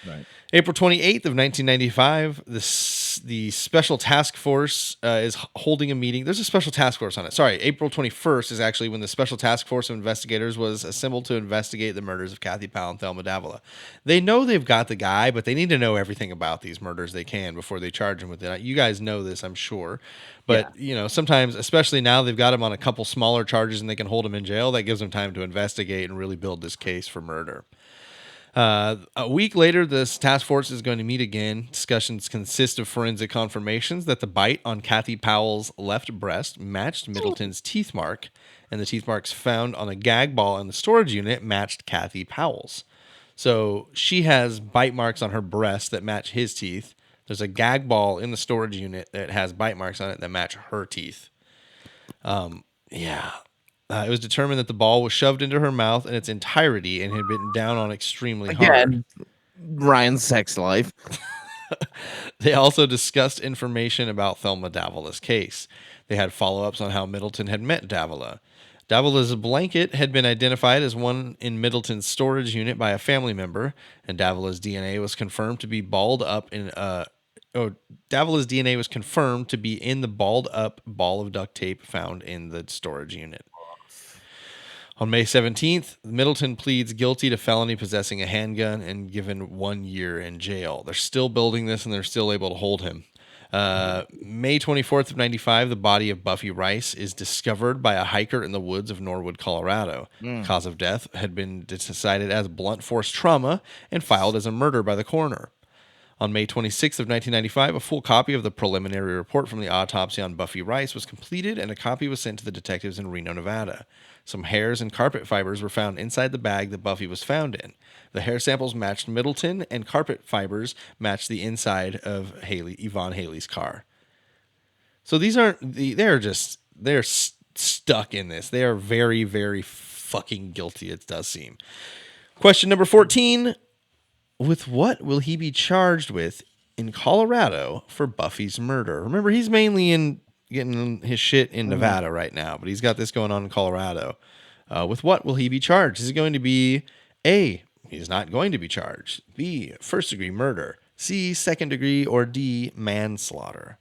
Right. April 28th of 1995, the Special Task Force is holding a meeting. There's a Special Task Force on it. Sorry, April 21st is actually when the Special Task Force of investigators was assembled to investigate the murders of Kathy Powell and Thelma Davila. They know they've got the guy, but they need to know everything about these murders they can before they charge him with it. You guys know this, I'm sure. But, you know, sometimes, especially now, they've got him on a couple smaller charges and they can hold him in jail. That gives them time to investigate and really build this case for murder. A week later, this task force is going to meet again. Discussions consist of forensic confirmations that the bite on Kathy Powell's left breast matched Middleton's teeth mark, and the teeth marks found on a gag ball in the storage unit matched Kathy Powell's. So she has bite marks on her breast that match his teeth. There's a gag ball in the storage unit that has bite marks on it that match her teeth. It was determined that the ball was shoved into her mouth in its entirety and had been down on extremely hard. Again, Ryan's sex life. They also discussed information about Thelma Davila's case. They had follow-ups on how Middleton had met Davila. Davila's blanket had been identified as one in Middleton's storage unit by a family member, and Davila's DNA was confirmed to be Davila's DNA was confirmed to be in the balled up ball of duct tape found in the storage unit. On May 17th, Middleton pleads guilty to felony possessing a handgun and given 1 year in jail. They're still building this, and they're still able to hold him. May 24th of 95, the body of Buffy Rice is discovered by a hiker in the woods of Norwood, Colorado. The cause of death had been decided as blunt force trauma and filed as a murder by the coroner. On May 26th of 1995, a full copy of the preliminary report from the autopsy on Buffy Rice was completed, and a copy was sent to the detectives in Reno, Nevada. Some hairs and carpet fibers were found inside the bag that Buffy was found in. The hair samples matched Middleton, and carpet fibers matched the inside of Yvonne Haley's car. So these aren't, they're stuck in this. They are very, very fucking guilty, it does seem. Question number 14. With what will he be charged with in Colorado for Buffy's murder? Remember, he's mainly in getting his shit in Nevada right now, but he's got this going on in Colorado. With what will he be charged? Is it going to be A, he's not going to be charged, B, first-degree murder, C, second-degree, or D, manslaughter?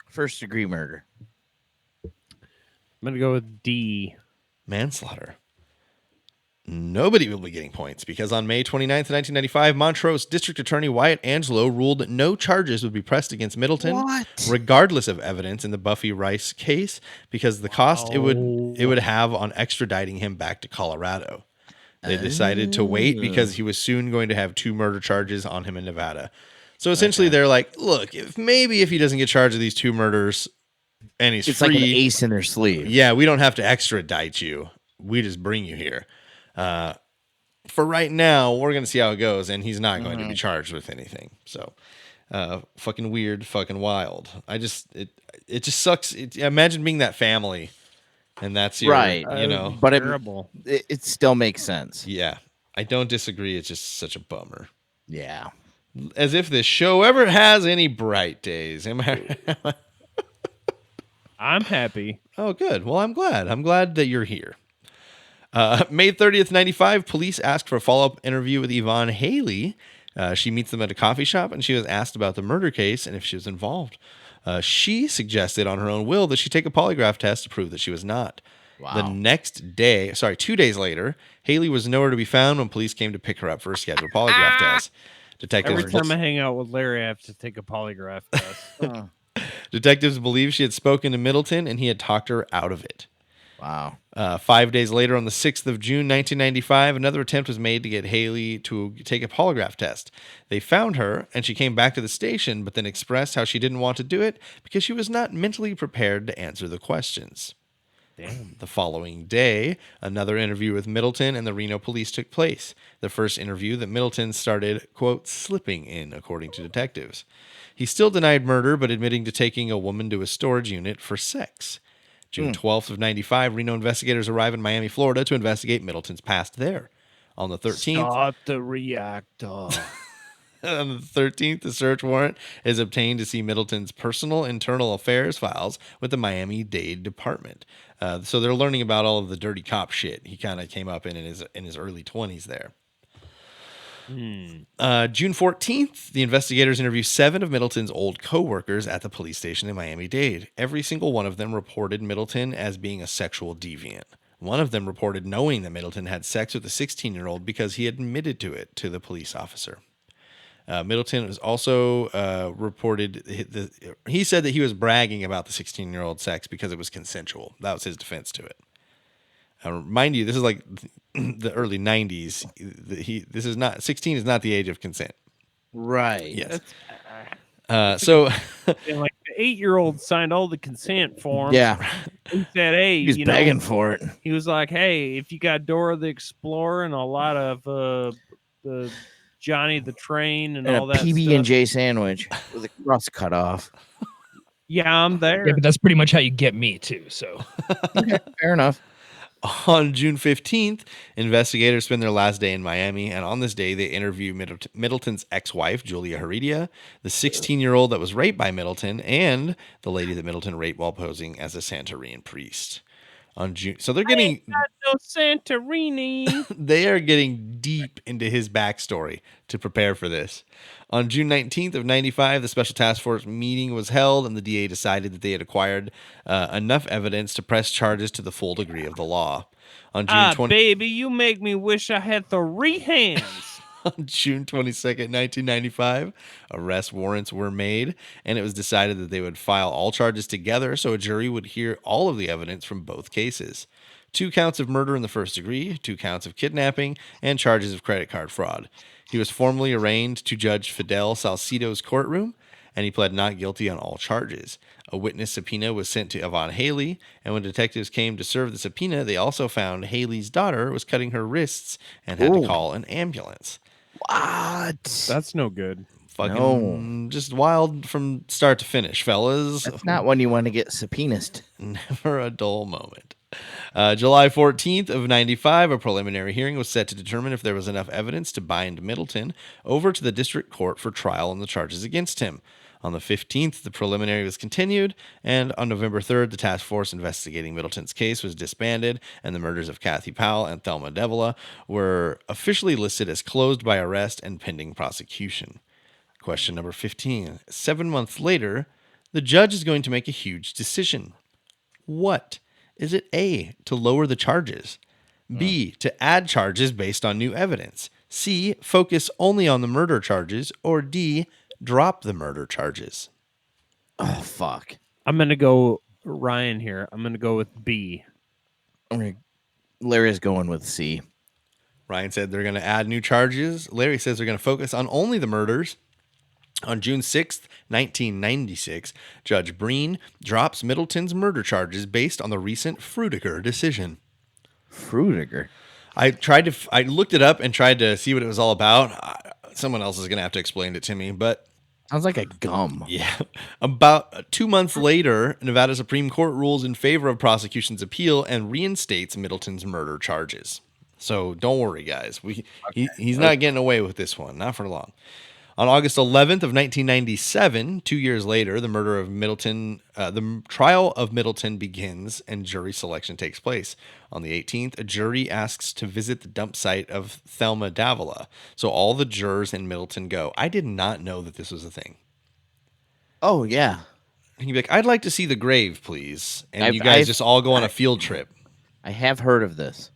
First-degree murder. I'm gonna go with D. Manslaughter. Nobody will be getting points because on May 29th, 1995, Montrose District Attorney Wyatt Angelo ruled that no charges would be pressed against Middleton, regardless of evidence in the Buffy Rice case, because the cost it would have on extraditing him back to Colorado. They decided to wait because he was soon going to have 2 murder charges on him in Nevada. So essentially, they're like, look, if he doesn't get charged with these 2 murders and he's It's free, like an ace in their sleeve. yeah, we don't have to extradite you. We just bring you here. For right now, we're going to see how it goes, and he's not going to be charged with anything. So, fucking weird, fucking wild. It just sucks. Imagine being that family, and that's your, Right. But Terrible. It still makes sense. yeah, I don't disagree. It's just such a bummer. Yeah. As if this show ever has any bright days. Am I? I'm happy. Oh, good. Well, I'm glad. I'm glad that you're here. May 30th, 95, police asked for a follow-up interview with Yvonne Haley. She meets them at a coffee shop, and she was asked about the murder case and if she was involved. She suggested on her own will that she take a polygraph test to prove that she was not. Wow. The next day, 2 days later, Haley was nowhere to be found when police came to pick her up for a scheduled polygraph test. Every time I hang out with Larry, I have to take a polygraph test. Detectives believe she had spoken to Middleton, and he had talked her out of it. Wow. 5 days later, on the 6th of June, 1995, another attempt was made to get Haley to take a polygraph test. They found her, and she came back to the station, but then expressed how she didn't want to do it because she was not mentally prepared to answer the questions. Damn. The following day, another interview with Middleton and the Reno police took place. The first interview that Middleton started, quote, slipping in, according to detectives. He still denied murder, but admitting to taking a woman to a storage unit for sex. June 12th of 95, Reno investigators arrive in Miami, Florida to investigate Middleton's past there. On the 13th, Start the reactor. on the 13th, the search warrant is obtained to see Middleton's personal internal affairs files with the Miami-Dade Department. So they're learning about all of the dirty cop shit he kind of came up in his early 20s there. June 14th, the investigators interview 7 of Middleton's old co-workers at the police station in Miami-Dade. Every single one of them reported Middleton as being a sexual deviant. One of them reported knowing that Middleton had sex with a 16-year-old because he admitted to it to the police officer. Middleton was also reported, he said that he was bragging about the 16-year-old sex because it was consensual. That was his defense to it. Mind you, this is like the early 90s. 16 is not the age of consent. Right. Yes. So And like the 8-year-old signed all the consent forms. Yeah. He said, "Hey, He's begging for it. He was like, "Hey, if you got Dora the Explorer and a lot of the Johnny the Train and And all a that PB&J sandwich with a crust cut off." yeah, I'm there." Yeah, but that's pretty much how you get me too. So Fair enough. on June 15th, investigators spend their last day in Miami, and on this day, they interview Middleton's ex-wife, Julia Heredia, the 16-year-old that was raped by Middleton, and the lady that Middleton raped while posing as a Santorini priest. On June, so they're getting No Santorini. they are getting deep into his backstory to prepare for this. On June 19th of 95, the Special Task Force meeting was held, and the DA decided that they had acquired enough evidence to press charges to the full degree of the law. On June 20- baby, you make me wish I had 3 hands. On June 22nd, 1995, arrest warrants were made, and it was decided that they would file all charges together so a jury would hear all of the evidence from both cases. 2 counts of murder in the first degree, 2 counts of kidnapping, and charges of credit card fraud. He was formally arraigned to Judge Fidel Salcido's courtroom, and he pled not guilty on all charges. A witness subpoena was sent to Yvonne Haley, and when detectives came to serve the subpoena, they also found Haley's daughter was cutting her wrists and had to call an ambulance. What? That's no good. Fucking just wild from start to finish, fellas. That's not when you want to get subpoenaed. Never a dull moment. July 14th of 95, a preliminary hearing was set to determine if there was enough evidence to bind Middleton over to the district court for trial on the charges against him. On the 15th, the preliminary was continued, and on November 3rd, the task force investigating Middleton's case was disbanded, and the murders of Kathy Powell and Thelma Davila were officially listed as closed by arrest and pending prosecution. Question number 15. 7 months later, the judge is going to make a huge decision. What? Is it A, to lower the charges? B, to add charges based on new evidence? C, focus only on the murder charges? Or D, drop the murder charges? Oh, fuck. I'm going to go Ryan here. I'm going to go with B. Larry's going with C. Ryan said they're going to add new charges. Larry says they're going to focus on only the murders. On June 6th, 1996, Judge Breen drops Middleton's murder charges based on the recent Frutiger decision. Frutiger? I looked it up and tried to see what it was all about. Someone else is going to have to explain it to me, but Sounds like a gum. yeah. About 2 months later, Nevada Supreme Court rules in favor of prosecution's appeal and reinstates Middleton's murder charges. So don't worry, guys. He's not getting away with this one, not for long. On August 11th of 1997, 2 years later, the trial of Middleton begins and jury selection takes place. On the 18th, a jury asks to visit the dump site of Thelma Davila. So all the jurors in Middleton go. I did not know that this was a thing. Oh, yeah. And you'd be like, I'd like to see the grave, please. And you guys just all go on a field trip. I have heard of this.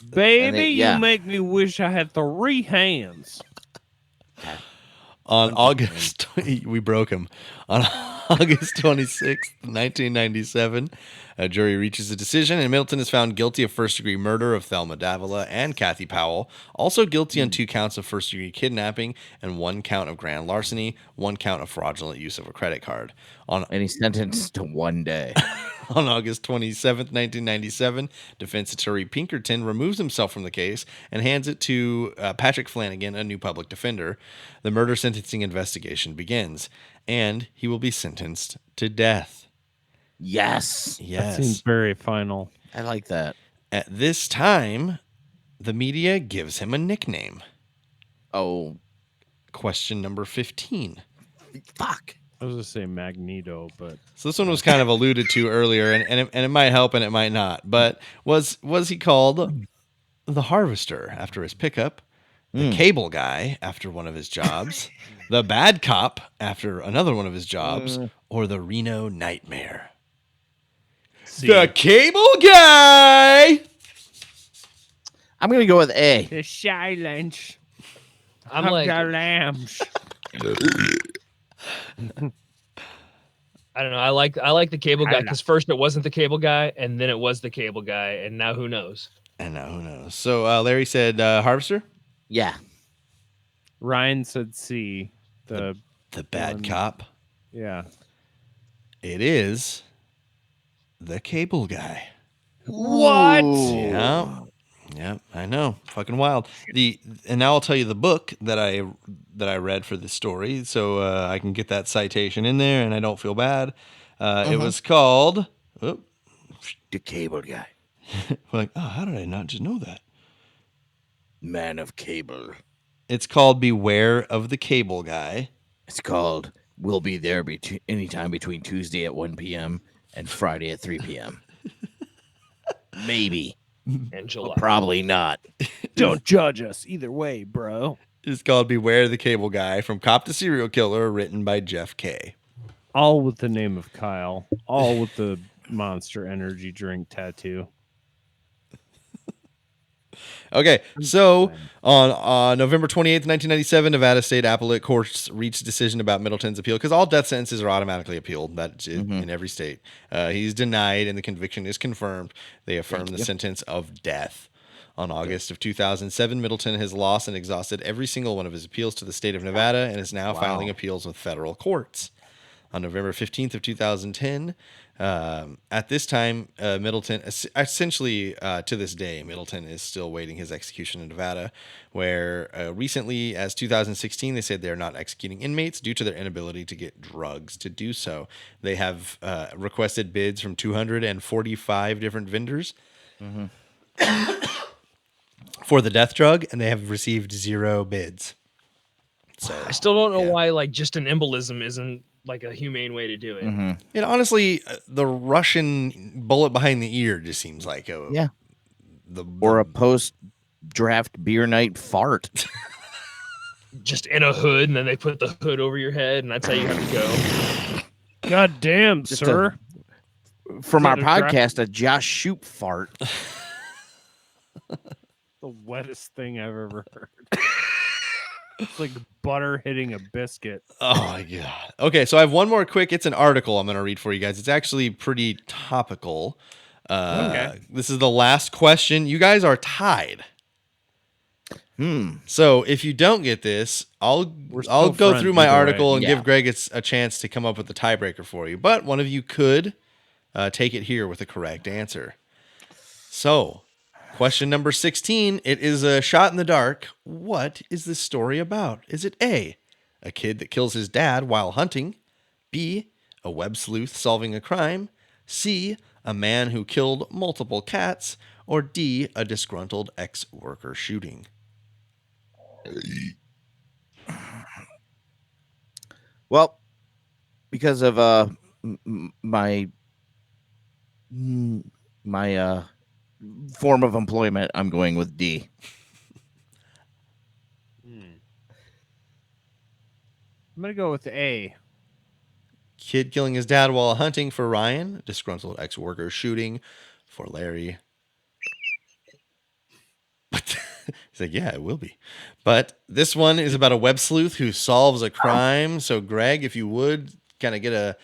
Baby, yeah. you make me wish I had 3 hands. On August, we broke him. On August 26th, 1997, a jury reaches a decision, and Middleton is found guilty of first-degree murder of Thelma Davila and Kathy Powell, also guilty on 2 counts of first-degree kidnapping and 1 count of grand larceny, 1 count of fraudulent use of a credit card. And he's sentenced to 1 day. On August 27th, 1997, defense attorney Pinkerton removes himself from the case and hands it to Patrick Flanagan, a new public defender. The murder sentencing investigation begins, and he will be sentenced to death. Yes. Yes. That seems very final. I like that. At this time, the media gives him a nickname. Oh, Question number 15. fuck. I was going to say Magneto, but So this one was kind of alluded to earlier, and it might help and it might not. But was he called the Harvester after his pickup, the Cable Guy after one of his jobs, the Bad Cop after another one of his jobs, or the Reno Nightmare? C. The Cable Guy! I'm going to go with A. The silence I'm of like, the lambs. I don't know. I like the cable guy because first it wasn't the cable guy, and then it was the cable guy, and now who knows? And now who knows? So Larry said Harvester? Yeah. Ryan said C. The Bad one- Cop. Yeah. It is the Cable Guy. What? Yeah. Yeah, I know. Fucking wild. And now I'll tell you the book that I read for this story, so I can get that citation in there, and I don't feel bad. It was called The Cable Guy. like, oh, how did I not just know that? Man of Cable. It's called Beware of the Cable Guy. It's called We'll Be There anytime between Tuesday at 1 p.m. and Friday at 3 p.m. Maybe. and July. Probably not. Don't judge us either way, bro. It's called Beware the Cable Guy, From Cop to Serial Killer, written by Jeff Kay. All with the name of Kyle. All with the Monster Energy drink tattoo. Okay, so on November 28th, 1997, Nevada State Appellate Courts reached a decision about Middleton's appeal because all death sentences are automatically appealed. That's in every state. He's denied and the conviction is confirmed. They affirm the sentence of death. On August of 2007, Middleton has lost and exhausted every single one of his appeals to the state of Nevada and is now filing appeals with federal courts. On November 15th of 2010, at this time, Middleton, essentially to this day, Middleton is still waiting his execution in Nevada, where recently, as 2016, they said they're not executing inmates due to their inability to get drugs to do so. They have requested bids from 245 different vendors for the death drug, and they have received 0 bids. So I still don't know why like just an embolism isn't like a humane way to do it. And honestly, the Russian bullet behind the ear just seems like a Or a post-draft beer night fart. Just in a hood, and then they put the hood over your head, and that's how you have to go. God damn, Just sir. From our Is that a podcast, a Josh Shoop fart. The wettest thing I've ever heard. It's like butter hitting a biscuit. Oh my god. Okay, so I have one more quick. It's an article I'm going to read for you guys. It's actually pretty topical. Okay. This is the last question. You guys are tied. So if you don't get this, I'll still go friends through my either way. article and Yeah. give Greg a chance to come up with the tiebreaker for you. But one of you could take it here with the correct answer. So, question number 16. It is a shot in the dark. What is this story about? Is it A, a kid that kills his dad while hunting? B, a web sleuth solving a crime? C, a man who killed multiple cats? Or D, a disgruntled ex-worker shooting? Well, because of my form of employment, I'm going with D. I'm going to go with A. Kid killing his dad while hunting for Ryan. Disgruntled ex-worker shooting for Larry. He's like, yeah, it will be. But this one is about a web sleuth who solves a crime. So, Greg, if you would kind of get a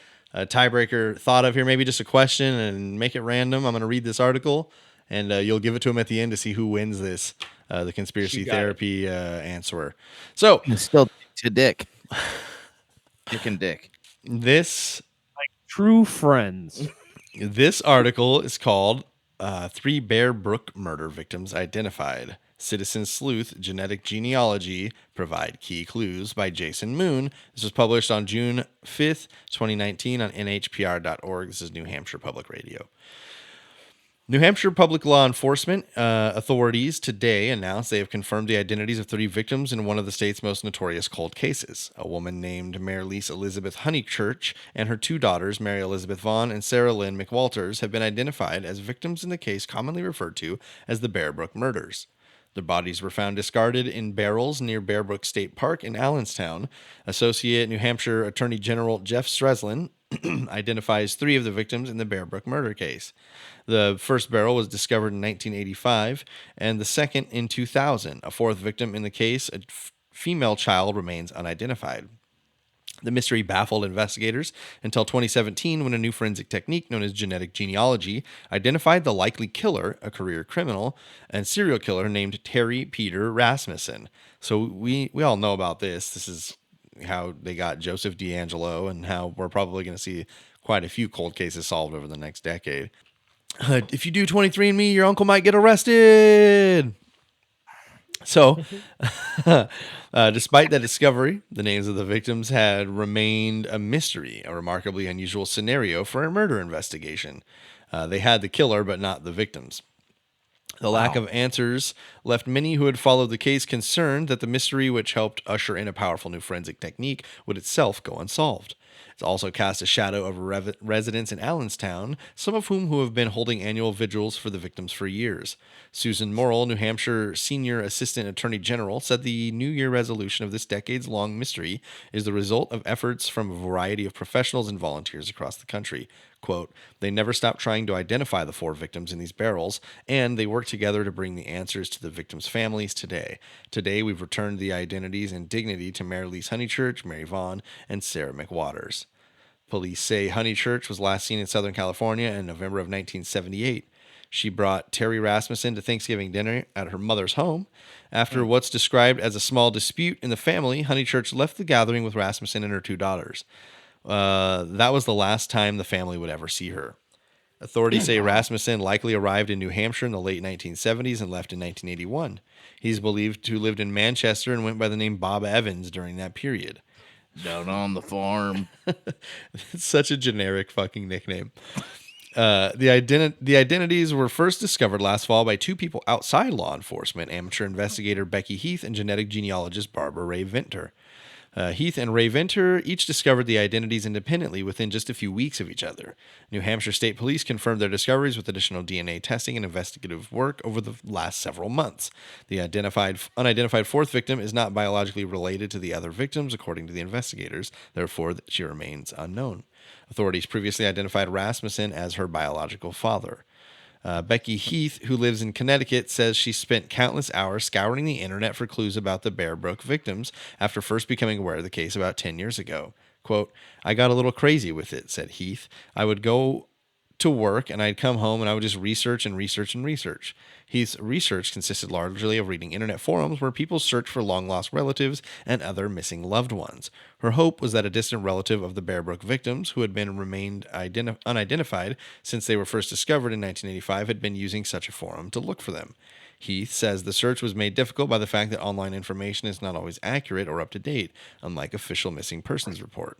tiebreaker thought of here, maybe just a question and make it random. I'm going to read this article, and you'll give it to him at the end to see who wins this, the conspiracy therapy answerer. So, It's still to Dick. Dick and Dick. this True friends. This article is called 3 Bear Brook Murder Victims Identified. Citizen Sleuth Genetic Genealogy Provide Key Clues by Jason Moon. This was published on June 5th, 2019 on nhpr.org. This is New Hampshire Public Radio. New Hampshire public law enforcement authorities today announced they have confirmed the identities of 3 victims in one of the state's most notorious cold cases. A woman named Marylise Elizabeth Honeychurch and her 2 daughters, Mary Elizabeth Vaughn and Sarah Lynn McWalters, have been identified as victims in the case commonly referred to as the Bear Brook murders. Their bodies were found discarded in barrels near Bear Brook State Park in Allenstown. Associate New Hampshire Attorney General Jeff Streslin identifies 3 of the victims in the Bear Brook murder case. The first barrel was discovered in 1985 and the second in 2000. A 4th victim in the case, a female child, remains unidentified. The mystery baffled investigators until 2017 when a new forensic technique known as genetic genealogy identified the likely killer, a career criminal and serial killer named Terry Peter Rasmussen. So we all know about this. This is how they got Joseph D'Angelo and how we're probably going to see quite a few cold cases solved over the next decade. If you do 23andMe, your uncle might get arrested. So, despite that discovery, the names of the victims had remained a mystery, a remarkably unusual scenario for a murder investigation. They had the killer, but not the victims. The lack of answers left many who had followed the case concerned that the mystery, which helped usher in a powerful new forensic technique, would itself go unsolved. It's also cast a shadow over residents in Allenstown, some of whom who have been holding annual vigils for the victims for years. Susan Morrill, New Hampshire Senior Assistant Attorney General, said the New Year resolution of this decades-long mystery is the result of efforts from a variety of professionals and volunteers across the country. Quote, they never stopped trying to identify the 4 victims in these barrels, and they work together to bring the answers to the victims' families today. Today, we've returned the identities and dignity to Mary Lise Honeychurch, Mary Vaughn, and Sarah McWaters. Police say Honeychurch was last seen in Southern California in November of 1978. She brought Terry Rasmussen to Thanksgiving dinner at her mother's home. After what's described as a small dispute in the family, Honeychurch left the gathering with Rasmussen and her 2 daughters. That was the last time the family would ever see her. Authorities say Rasmussen likely arrived in New Hampshire in the late 1970s and left in 1981. He's believed to have lived in Manchester and went by the name Bob Evans during that period. Down on the farm. It's such a generic fucking nickname. The identities were first discovered last fall by 2 people outside law enforcement, amateur investigator Becky Heath and genetic genealogist Barbara Ray Vinter. Heath and Ray Vinter each discovered the identities independently within just a few weeks of each other. New Hampshire State Police confirmed their discoveries with additional DNA testing and investigative work over the last several months. The unidentified 4th victim is not biologically related to the other victims, according to the investigators. Therefore, she remains unknown. Authorities previously identified Rasmussen as her biological father. Becky Heath, who lives in Connecticut, says she spent countless hours scouring the internet for clues about the Bear Brook victims after first becoming aware of the case about 10 years ago. Quote, I got a little crazy with it, said Heath. I would go to work and I'd come home and I would just research and research and research. Heath's research consisted largely of reading internet forums where people search for long-lost relatives and other missing loved ones. Her hope was that a distant relative of the Bear Brook victims, who had remained unidentified since they were first discovered in 1985, had been using such a forum to look for them. Heath says the search was made difficult by the fact that online information is not always accurate or up to date, unlike official missing persons report.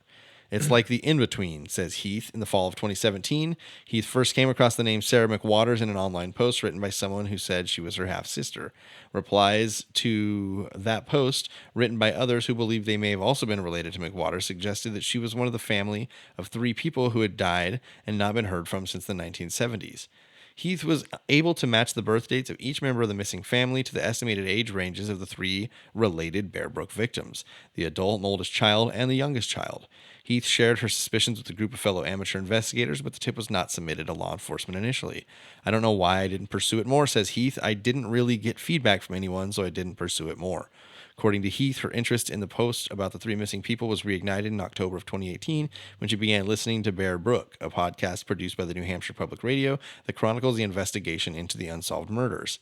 It's like the in-between, says Heath. In the fall of 2017, Heath first came across the name Sarah McWaters in an online post written by someone who said she was her half-sister. Replies to that post, written by others who believed they may have also been related to McWaters, suggested that she was one of the family of 3 people who had died and not been heard from since the 1970s. Heath was able to match the birth dates of each member of the missing family to the estimated age ranges of the 3 related Bear Brook victims, the adult and oldest child and the youngest child. Heath shared her suspicions with a group of fellow amateur investigators, but the tip was not submitted to law enforcement initially. I don't know why I didn't pursue it more, says Heath. I didn't really get feedback from anyone, so I didn't pursue it more. According to Heath, her interest in the post about the 3 missing people was reignited in October of 2018 when she began listening to Bear Brook, a podcast produced by the New Hampshire Public Radio that chronicles the investigation into the unsolved murders.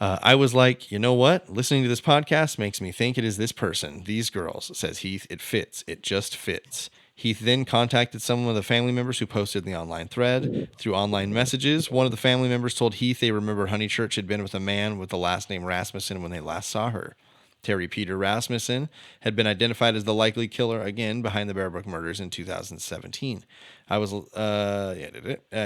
I was like, you know what? Listening to this podcast makes me think it is this person, these girls, says Heath. It fits. It just fits. Heath then contacted some of the family members who posted in the online thread. Through online messages, one of the family members told Heath they remember Honeychurch had been with a man with the last name Rasmussen when they last saw her. Terry Peter Rasmussen had been identified as the likely killer again behind the Bear Brook murders in 2017.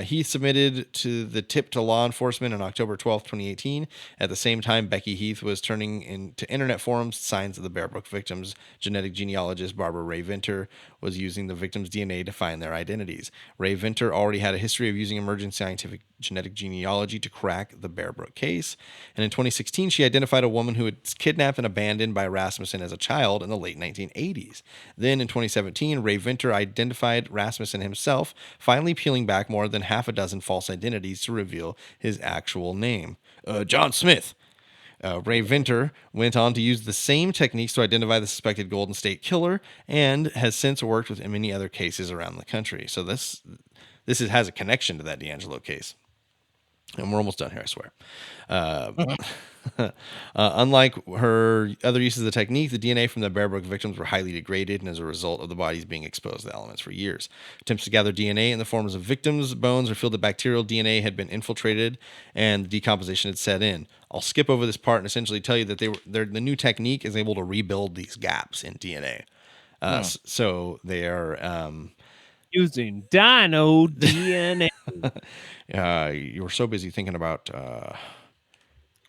He submitted to the tip to law enforcement on October 12, 2018. At the same time, Becky Heath was turning into internet forums signs of the Bear Brook victims. Genetic genealogist Barbara Ray Vinter was using the victims' DNA to find their identities. Ray Vinter already had a history of using emergent scientific genetic genealogy to crack the Bear Brook case. And in 2016, she identified a woman who was kidnapped and abandoned by Rasmussen as a child in the late 1980s. Then in 2017, Ray Vinter identified Rasmussen himself, finally peeling back more than half a dozen false identities to reveal his actual name. John Smith. Ray Vinter went on to use the same techniques to identify the suspected Golden State Killer and has since worked with many other cases around the country. So this has a connection to that D'Angelo case. And we're almost done here, I swear. Unlike her other uses of the technique, the DNA from the Bear Brook victims were highly degraded, and as a result of the bodies being exposed to the elements for years. Attempts to gather DNA in the forms of victims' bones revealed that bacterial DNA had been infiltrated and decomposition had set in. I'll skip over this part and essentially tell you that the new technique is able to rebuild these gaps in DNA. So they are... using dino DNA. You were so busy thinking about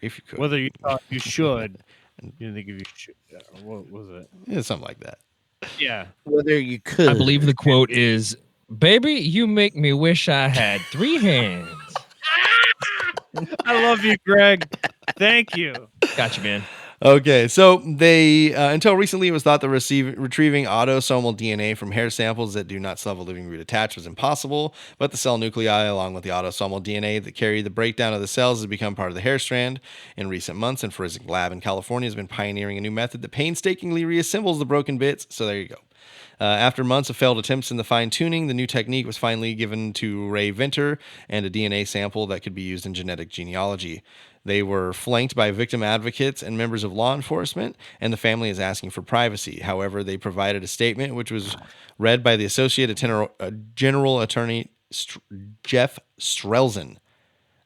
if you could. Whether you thought you should. You didn't think if you should. What was it? Yeah, something like that. Yeah. Whether you could. I believe the quote is, "Baby, you make me wish I had 3 hands." I love you, Greg. Thank you. Gotcha, man. Okay, so they until recently it was thought that retrieving autosomal DNA from hair samples that do not still have a living root attached was impossible, but the cell nuclei, along with the autosomal DNA that carry the breakdown of the cells, has become part of the hair strand. In recent months, a forensic lab in California has been pioneering a new method that painstakingly reassembles the broken bits. So there you go. After months of failed attempts in the fine-tuning, the new technique was finally given to Ray Venter and a DNA sample that could be used in genetic genealogy. They were flanked by victim advocates and members of law enforcement, and the family is asking for privacy. However, they provided a statement which was read by the Associate General Attorney Jeff Strelzin.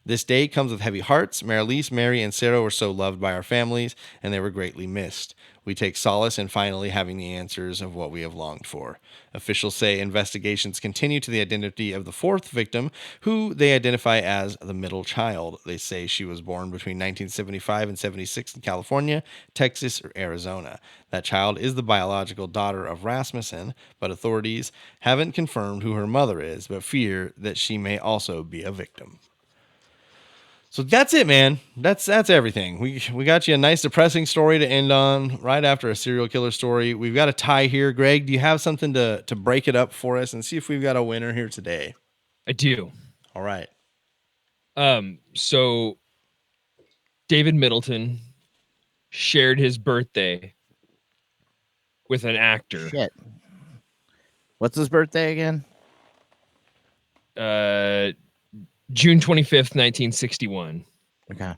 This day comes with heavy hearts. Marilise, Mary, and Sarah were so loved by our families, and they were greatly missed. We take solace in finally having the answers of what we have longed for. Officials say investigations continue to the identity of the 4th victim, who they identify as the middle child. They say she was born between 1975 and 76 in California, Texas, or Arizona. That child is the biological daughter of Rasmussen, but authorities haven't confirmed who her mother is, but fear that she may also be a victim. So that's it, man. That's everything. We got you a nice depressing story to end on right after a serial killer story. We've got a tie here. Greg, do you have something to break it up for us and see if we've got a winner here today? I do. All right. So David Middleton shared his birthday with an actor. Shit. What's his birthday again? June 25th, 1961. Okay.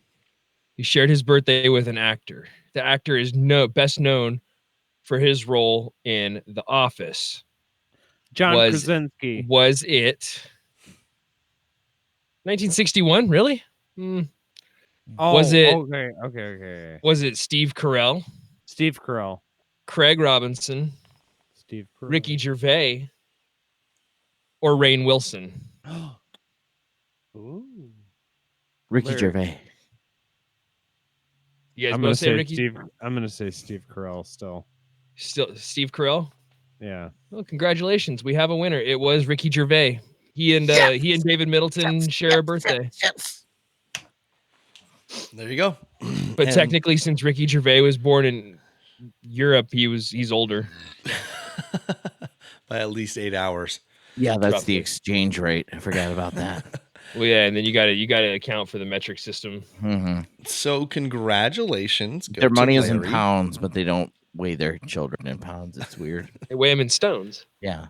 He shared his birthday with an actor. The actor is best known for his role in The Office. John Was- Krasinski. Was it 1961? Really? Oh, was it- Okay. Was it Steve Carell, Steve Carell. Craig Robinson, Steve Carell. Ricky Gervais, or Rainn Wilson? Ooh. Ricky Larry. Gervais. You guys I'm gonna both say say Ricky? Steve. I'm gonna say Steve Carell still. Still Steve Carell? Yeah. Well, congratulations. We have a winner. It was Ricky Gervais. He and David Middleton share a birthday. Yes. There you go. But And- technically, since Ricky Gervais was born in Europe, he's older. By at least 8 hours. Yeah, that's Roughly. the exchange rate. I forgot about that. Well, yeah, and then you gotta account for the metric system. hmm So congratulations. Go Their to money is in Larry. pounds, but they don't weigh their children in pounds. It's weird. They weigh them in stones. Yeah.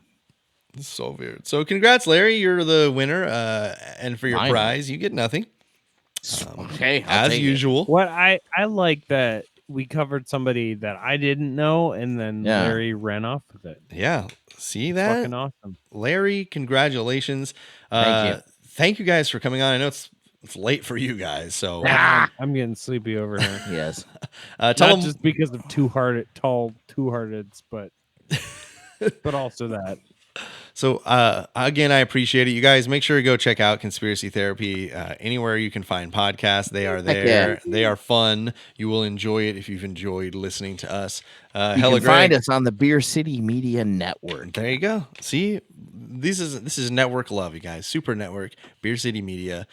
So weird. So congrats, Larry. You're the winner. And for your Fine. prize, you get nothing. Okay. I'll As take it. usual. What I like that we covered somebody that I didn't know, and then Yeah. Larry ran off with it. Yeah. See that? Fucking awesome. Larry, congratulations. Thank you. Thank you guys for coming on. I know it's late for you guys. So Ah! I'm getting sleepy over here. Yes. tell Not them just because of tall two-hearteds, but also that. So again, I appreciate it. You guys make sure to go check out Conspiracy Therapy anywhere you can find podcasts. They are Heck there. yeah. They are fun. You will enjoy it if you've enjoyed listening to us. You Hella can find Greg. us on the Beer City Media Network. There you go. See, this is network love, you guys. Super network, Beer City Media.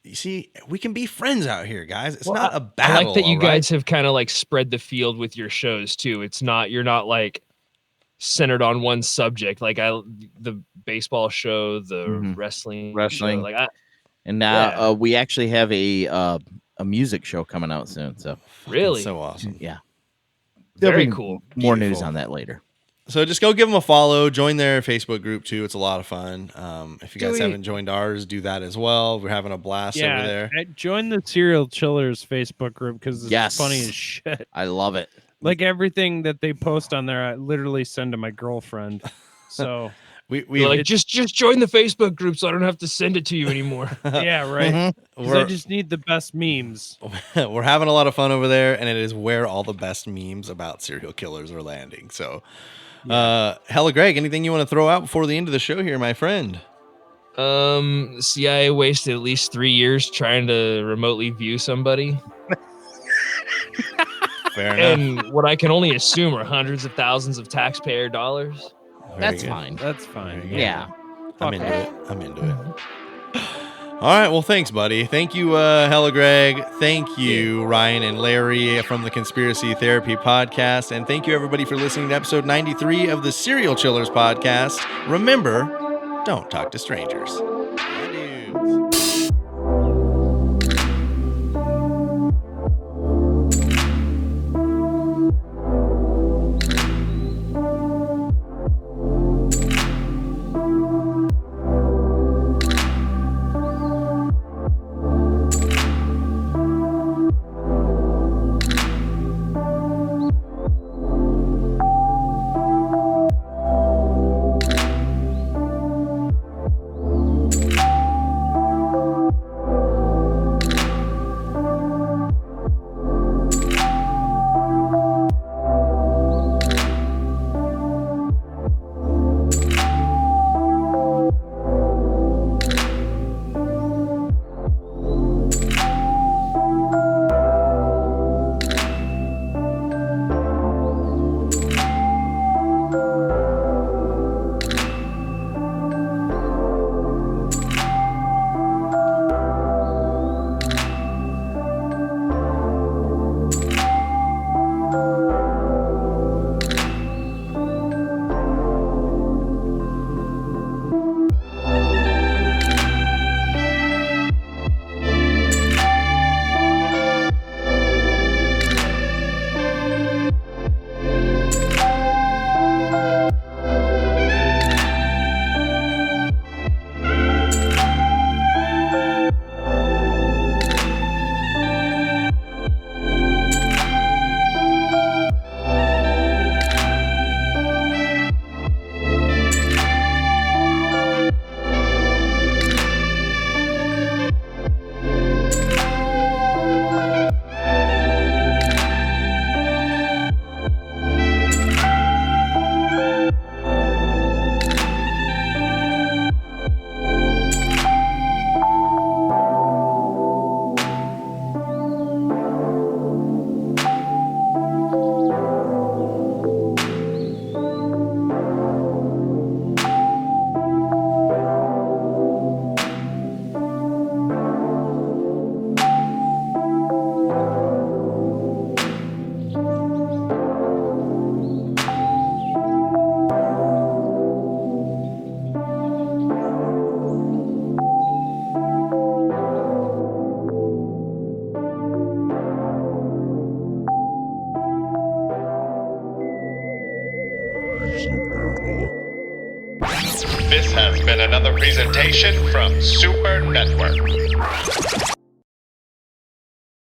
You see, we can be friends out here, guys. It's not a I battle. like that you all right? guys have kind of like spread the field with your shows too. You're not like centered on one subject. Like the baseball show, the Mhm. wrestling, Wrestling. show. Like And now Yeah. we actually have a music show coming out soon. So really, So awesome. yeah. very There'll be cool. More news Beautiful. on that later. So just go give them a follow. Join their Facebook group too. It's a lot of fun. If you guys we- haven't joined ours, do that as well. We're having a blast over there. Join the Serial Chillers Facebook group because it's Yes. funny as shit. I love it. Like everything that they post on there, I literally send to my girlfriend. So We You're like just join the Facebook group so I don't have to send it to you anymore. yeah, right. Mhm. 'Cause I we're, just need the best memes. we're having a lot of fun over there, and it is where all the best memes about serial killers are landing. So, Hella Greg, anything you want to throw out before the end of the show here, my friend? CIA wasted at least 3 years trying to remotely view somebody. Fair enough. and what I can only assume are hundreds of thousands of taxpayer dollars. Very That's good. fine. That's fine. Very Yeah. I'm into it. I'm into it. All right. Well, thanks, buddy. Thank you, Hella Greg. Thank you, Ryan and Larry from the Conspiracy Therapy Podcast. And thank you, everybody, for listening to episode 93 of the Serial Chillers Podcast. Remember, don't talk to strangers. Dudes. This has been another presentation from Super Network.